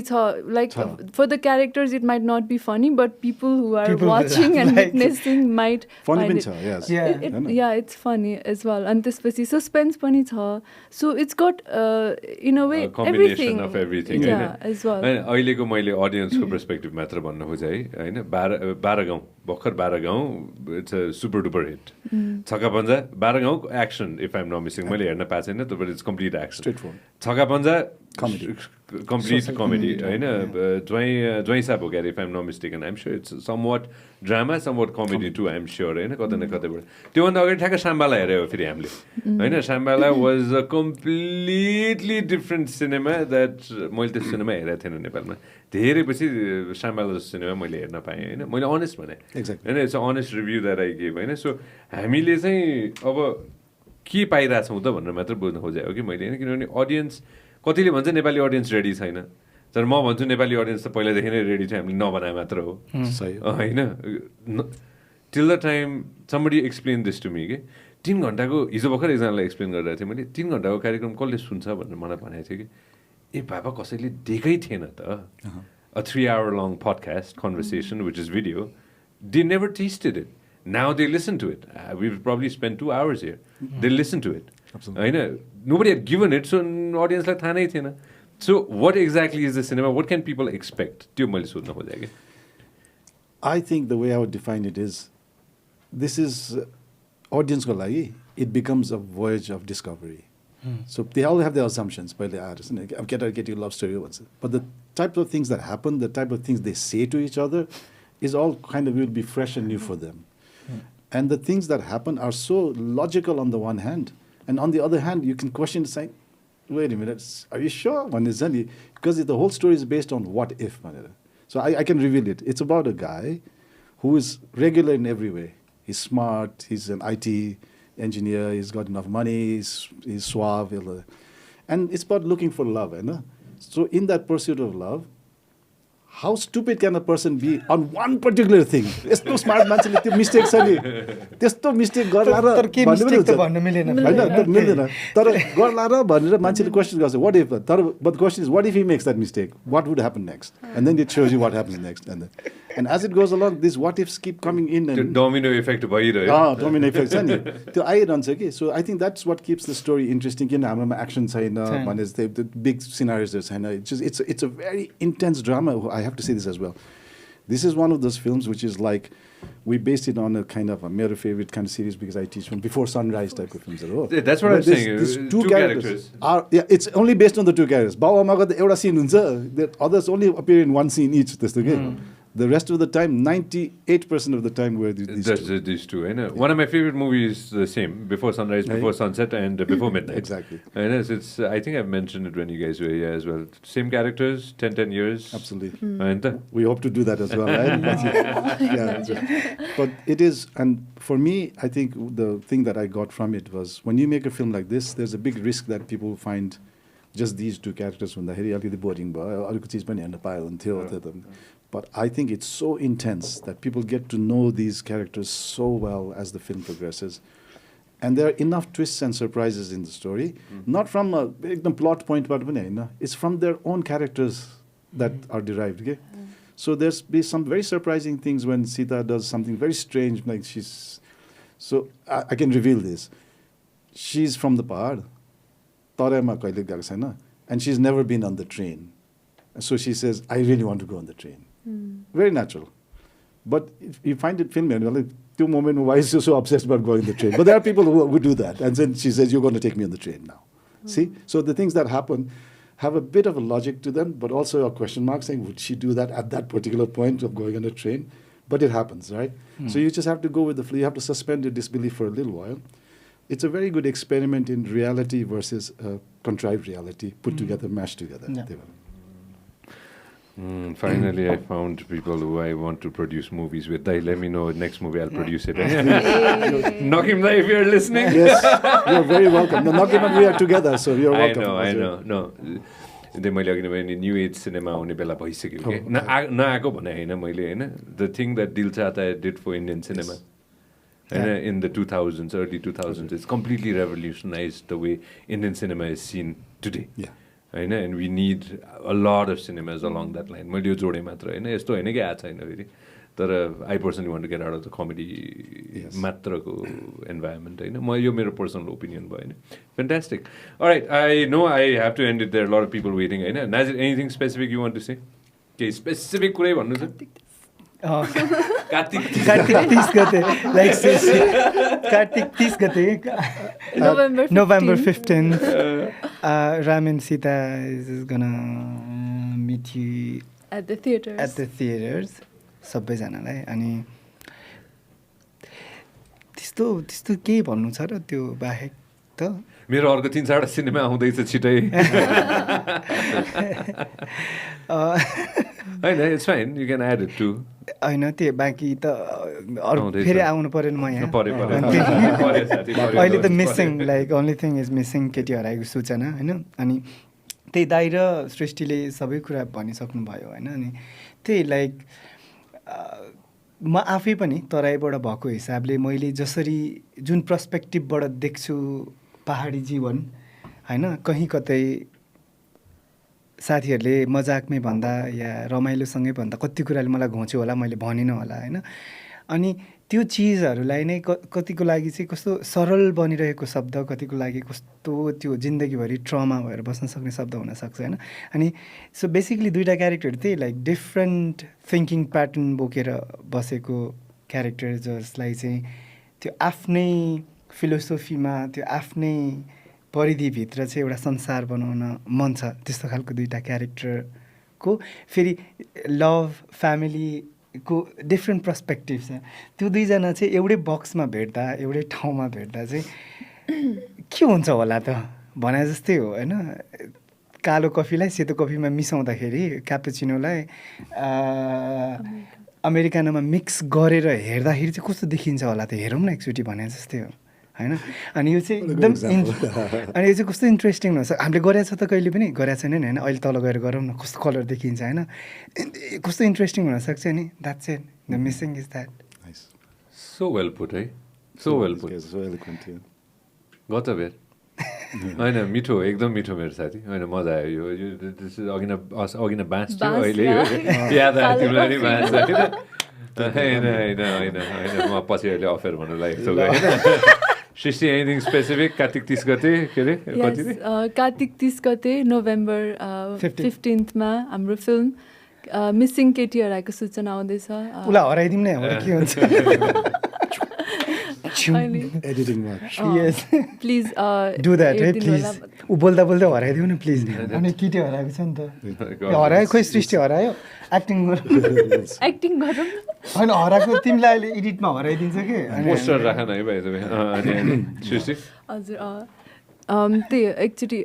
like for the characters it might not be funny, but people who are watching and witnessing might funny find it. Yes. Yeah, it's funny as well. And त्यसपछि suspense पनि छ. So it's got in a way combination of everything. Yeah, as well. And अहिलेको मैले audience को perspective मात्र भन्न खोजे है हैन 12 गाउँ भर्खर 12 गाउँ it's a super duper hit. छक्का पञ्जा 12 गाउँ action if I'm not missing मैले हेर्न पाएको छैन but it's complete action. Straightforward. छक्का पञ्जा comedy. Complete comedy, Dwayne Sabo, if I'm not mistaken. I'm sure it's somewhat drama, somewhat comedy too, I'm sure. Shambhala was a completely different cinema that मैले cinema हेरेको थिएन नेपालमा धेरै पछि Shambhala cinema मैले हेर्न पाएँ हैन मैले honest भने Exactly. हैन it's an honest review that I gave हैन so हामीले चाहिँ अब के पाइरा छौं त भनेर मात्र बुझ्न खोजेको कि मैले हैन किनभने audience कतिले भन्छ नेपाली अडियन्स रेडी छैन तर म भन्छु नेपाली अडियन्स त पहिलादेखि नै रेडी थियो हामीले नबनाए मात्र हो सही हैन till the time somebody explain this to me के 3 घण्टाको हिजो भर्खर एकजनालाई एक्सप्लेन गरिरहेको थिएँ मैले 3 घण्टाको कार्यक्रम कसले सुन्छ भनेर मलाई भनेको थियो कि ए बाबा कसैले देखेकै थिएन त a 3-hour long podcast conversation which is video they never tasted it now they listen to it we've probably spent 2 hours here they listen to it हैन nobody had given it so audience लाई थाहा नै थिएन so what exactly is the cinema what can people expect त्यो मैले सोध्न खोजेँ के I think the way I would define it is this is audience ko लागि it becomes a voyage of discovery so they all have their assumptions पहिले आएर अब केटी love story भन्छ but the type of things that happen the type of things they say to each other is all kind of will be fresh and new for them and the things that happen are so logical on the one hand and on the other hand, you can question saying, wait a minute, are you sure? Because the whole story is based on what if. So I can reveal it. It's about a guy who is regular in every way. He's smart, he's an IT engineer, he's got enough money, he's suave. And it's about looking for love. So in that pursuit of love, how stupid can a person be on one particular thing? यस्तो smart मान्छेले त्यो mistake छ नि त्यस्तो mistake गर्ला र तर के मिस्टेक त भन्न मिलेन हैन मिल्दैन तर गर्ला र भनेर मान्छेले क्वेशन गर्छ व्हाट इफ तर but the question is what if he makes that mistake what would happen next and then it shows you what happens next and as it goes along these what ifs keep coming in and domino effect भइरह्यो domino effect छ नि त्यो आइरहन्छ कि so I think that's what keeps the story interesting किन हाम्रोमा action छैन भने the big scenarios छैन it's a very intense drama I have to say this as well. This is one of those films which is like we based it on a kind of a mere favorite kind of series because I teach from Before Sunrise type of films. That's what I'm saying. These two characters are it's only based on the two characters. Bawa Maga the एउटा scene हुन्छ the others only appear in one scene each त्यस्तो के The rest of the time, 98% of the time were these two. One of my favorite movies is the same, Before Sunrise, Before Sunset, and Before Midnight. Exactly. And it's, I think I've mentioned it when you guys were here as well. Same characters, 10 years. Absolutely. We hope to do that as well. Right? But it is, and for me, I think the thing that I got from it was, when you make a film like this, there's a big risk that people find just these two characters भन्दाखेरि अलिकति boring भयो अरूको चिज पनि हेर्न पायो हुन्थ्यो But I think it's so intense that people get to know these characters so well as the film progresses. And there are enough twists and surprises in the story. Not from a plot point, but it's from their own characters that are derived. Okay? So there's be some very surprising things when Sita does something very strange. Like so I can reveal this. She's from the Pahad. And she's never been on the train. So she says, I really want to go on the train. Very natural. But if you find it filmy, like, two moments, why is she so obsessed about going on the train? But there are people who do that. And then she says, you're going to take me on the train now. See? So the things that happen have a bit of a logic to them, but also a question mark saying, would she do that at that particular point of going on a train? But it happens, right? So you just have to go with the flow. You have to suspend your disbelief for a little while. It's a very good experiment in reality versus contrived reality, put together, mashed together. Yeah. Finally, I found people who I want to produce movies with. Let me know next movie I'll produce it. Nakim, if you're listening. Yes, you're very welcome. No, Nakim and we are together, so you're welcome. I know. No. मैले अघि भने new age cinema आउने बेला भइसक्यो कि नआएको भने होइन मैले होइन द थिङ द्याट दिल चाहता है डिड फर इन्डियन सिनेमा होइन in the 2000s early 2000s it's completely revolutionized the way Indian cinema is seen today होइन and we need a lot of cinemas along that line मैले यो जोडेँ मात्र होइन यस्तो होइन कि आएको छैन फेरि तर I personally want to get out of the comedy मात्रको इन्भाइरोमेन्ट होइन म यो मेरो पर्सनल ओपिनियन भयो होइन fantastic alright I know I have to end it there lot of people waiting होइन Nazir anything specific you want to say केही specific कुरै भन्नु छ कार्तिक 30 गते कार्तिक 30 गते November 15th Ram and Sita is gonna meet you at the theaters सबैजनालाई अनि त्यस्तो केही भन्नु छ र त्यो बाहेक त मेरो अर्को 3-4 सिनेमा आउँदैछ छिटै होइन it's fine you can add it too होइन त्यो बाँकी त अरू फेरि आउनु पऱ्यो नि म यहाँ अहिले त missing like only thing is missing केटी हराएको सूचना होइन अनि त्यही दाइ र सृष्टिले सबै कुरा भनिसक्नुभयो होइन अनि त्यही लाइक म आफै पनि तराईबाट भएको हिसाबले मैले जसरी जुन पर्सपेक्टिभबाट देख्छु पहाडी जीवन होइन कहीँ कतै साथीहरूले मजाकमै भन्दा या रमाइलोसँगै भन्दा कति कुराले मलाई घोच्यो होला मैले भनिनँ होला होइन अनि त्यो चिजहरूलाई नै कतिको लागि चाहिँ कस्तो सरल बनिरहेको शब्द कतिको लागि कस्तो त्यो जिन्दगीभरि ट्रमा भएर बस्न सक्ने शब्द हुनसक्छ होइन अनि सो बेसिकली दुईवटा क्यारेक्टर त्यही लाइक डिफ्रेन्ट थिङ्किङ प्याटर्न बोकेर बसेको क्यारेक्टर जसलाई चाहिँ त्यो आफ्नै फिलोसोफीमा त्यो आफ्नै परिधिभित्र चाहिँ एउटा संसार बनाउन मन छ त्यस्तो खालको दुईवटा क्यारेक्टरको फेरि लभ फ्यामिलीको डिफ्रेन्ट पर्सपेक्टिभ छ त्यो दुईजना चाहिँ एउटै बक्समा भेट्दा एउटै ठाउँमा भेट्दा चाहिँ के हुन्छ होला त भने जस्तै हो होइन कालो कफीलाई सेतो कफीमा मिसाउँदाखेरि क्यापुचिनोलाई अमेरिकानोमा मिक्स गरेर हेर्दाखेरि चाहिँ कस्तो देखिन्छ होला त हेरौँ न एकचोटि भने जस्तै हो होइन अनि यो चाहिँ एकदम अनि यो चाहिँ कस्तो इन्ट्रेस्टिङ हुन्छ हामीले गरेछ त कहिले पनि गरेको छैन नि होइन अहिले तल गएर गरौँ न कस्तो कलर देखिन्छ होइन कस्तो इन्ट्रेस्टिङ हुनसक्छ नि that's it the missing is that so well put है सो वेल पुट गत बेर होइन मिठो एकदम मिठो मेरो साथी होइन मजा आयो यो अघि न बाँस थियो अहिले याद आयो तिमीलाई नि बाँस होइन म पछि अहिले अफेयर भन्नु लागेको छु होइन सृष्टि एनिथिङ स्पेसिफिक कार्तिक 30 गते के अरे कार्तिक 30 गते नोभेम्बर 15मा हाम्रो फिल्म मिसिङ केटी हराएको सूचना आउँदैछ उसलाई हराइदिउँ नै हाम्रो के हुन्छ प्लिज डु द्याट है प्लिज ऊ बोल्दा बोल्दै हराइदिउँ न प्लिज अनि केटी हराएको छ नि त हरायो खोइ सृष्टि हरायो एक्टिङ गरौँ होइन हराएको तिमीलाई अहिले एडिटमा हराइदिन्छ कि पोस्टर राख न है भाइ सृष्टि हजुर त्यही एकचोटि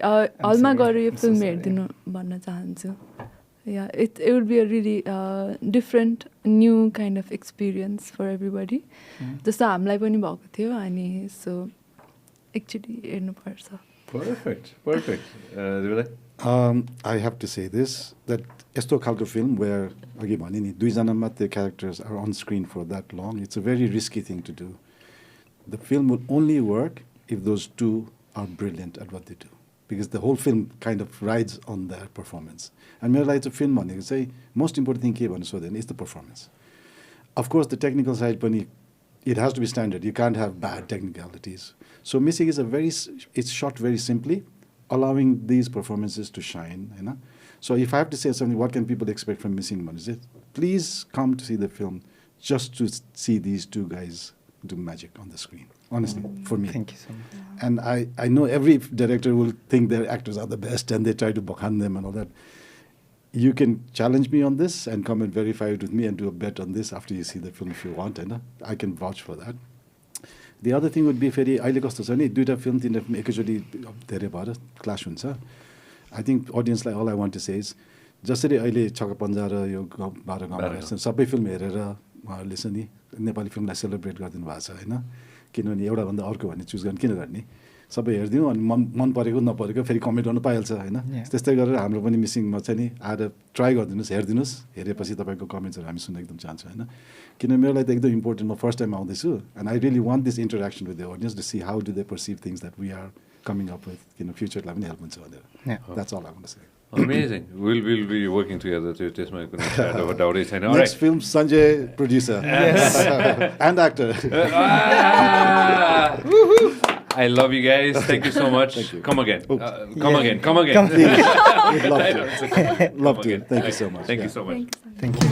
हलमा गएर यो फिल्म हेरिदिनु भन्न चाहन्छु Yeah, it would be a really different, new kind of experience for everybody. जस्तो हामीलाई पनि भएको थियो अनि सो एक्चुअली हेर्नुपर्छ Perfect. I have to say this, that यस्तो खालको film where अघि भने नि दुईजना मात्रै characters are on screen for that long, it's a very risky thing to do. The film will only work if those two are brilliant at what they do. Because the whole film kind of rides on their performance. And मेरो लागि चाहिँ film भनेको चाहिँ most important thing के भन्नु सोध्यो भने is the performance of course the technical side पनि it has to be standard you can't have bad technicalities so missing is it's sort very simply allowing these performances to shine होइन so if I have to say something what can people expect from missing भने चाहिँ please come to see the film just to see these two guys do magic on the screen, honestly, for me. Thank you so much. And I know every director will think their actors are the best and they try to bakhan them and all that. You can challenge me on this and come and verify it with me and do a bet on this after you see the film if you want. And I can vouch for that. The other thing would be फेरि अहिले कस्तो छ नि दुईवटा film तिनवटा film एकैचोटि धेरै भएर क्लास हुन्छ आई थिङ्क अडियन्सलाई all I want to say is जसरी अहिले छक्का पन्जा र यो बाह्र गाउँमा हेर्छन् सबै फिल्म हेरेर उहाँहरूले चाहिँ नि नेपाली फिल्मलाई सेलिब्रेट गरिदिनु भएको छ होइन किनभने एउटाभन्दा अर्को भन्ने चुज गर्ने किन गर्ने सबै हेरिदिउँ अनि मन परेको नपरेको फेरि कमेन्ट गर्नु पाइहाल्छ होइन त्यस्तै गरेर हाम्रो पनि मिसिङमा चाहिँ नि आएर ट्राई गरिदिनुहोस् हेरिदिनुहोस् हेरेपछि तपाईँको कमेन्ट्सहरू हामी सुन्न एकदम चाहन्छौँ होइन किन मेरो लागि त एकदम इम्पोर्टेन्ट म फर्स्ट टाइम आउँदैछु and I really want this interaction with the audience to see how do they perceive things that we are coming up with future-लाई पनि help हुन्छ भनेर. That's all I want to say. Amazing. We'll be working together too. त्यसमा कुनै shadow of a doubt छैन. All Next right. film, Sanjay, producer. Yes. And actor. I love you guys. Thank you so much. Thank you. Come again. Come Yeah. again. Come again. Please. We'd love to. Love Come to. again. Thank you so much. Thank Yeah. you so much. Thank you.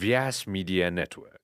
Vyas Media Network.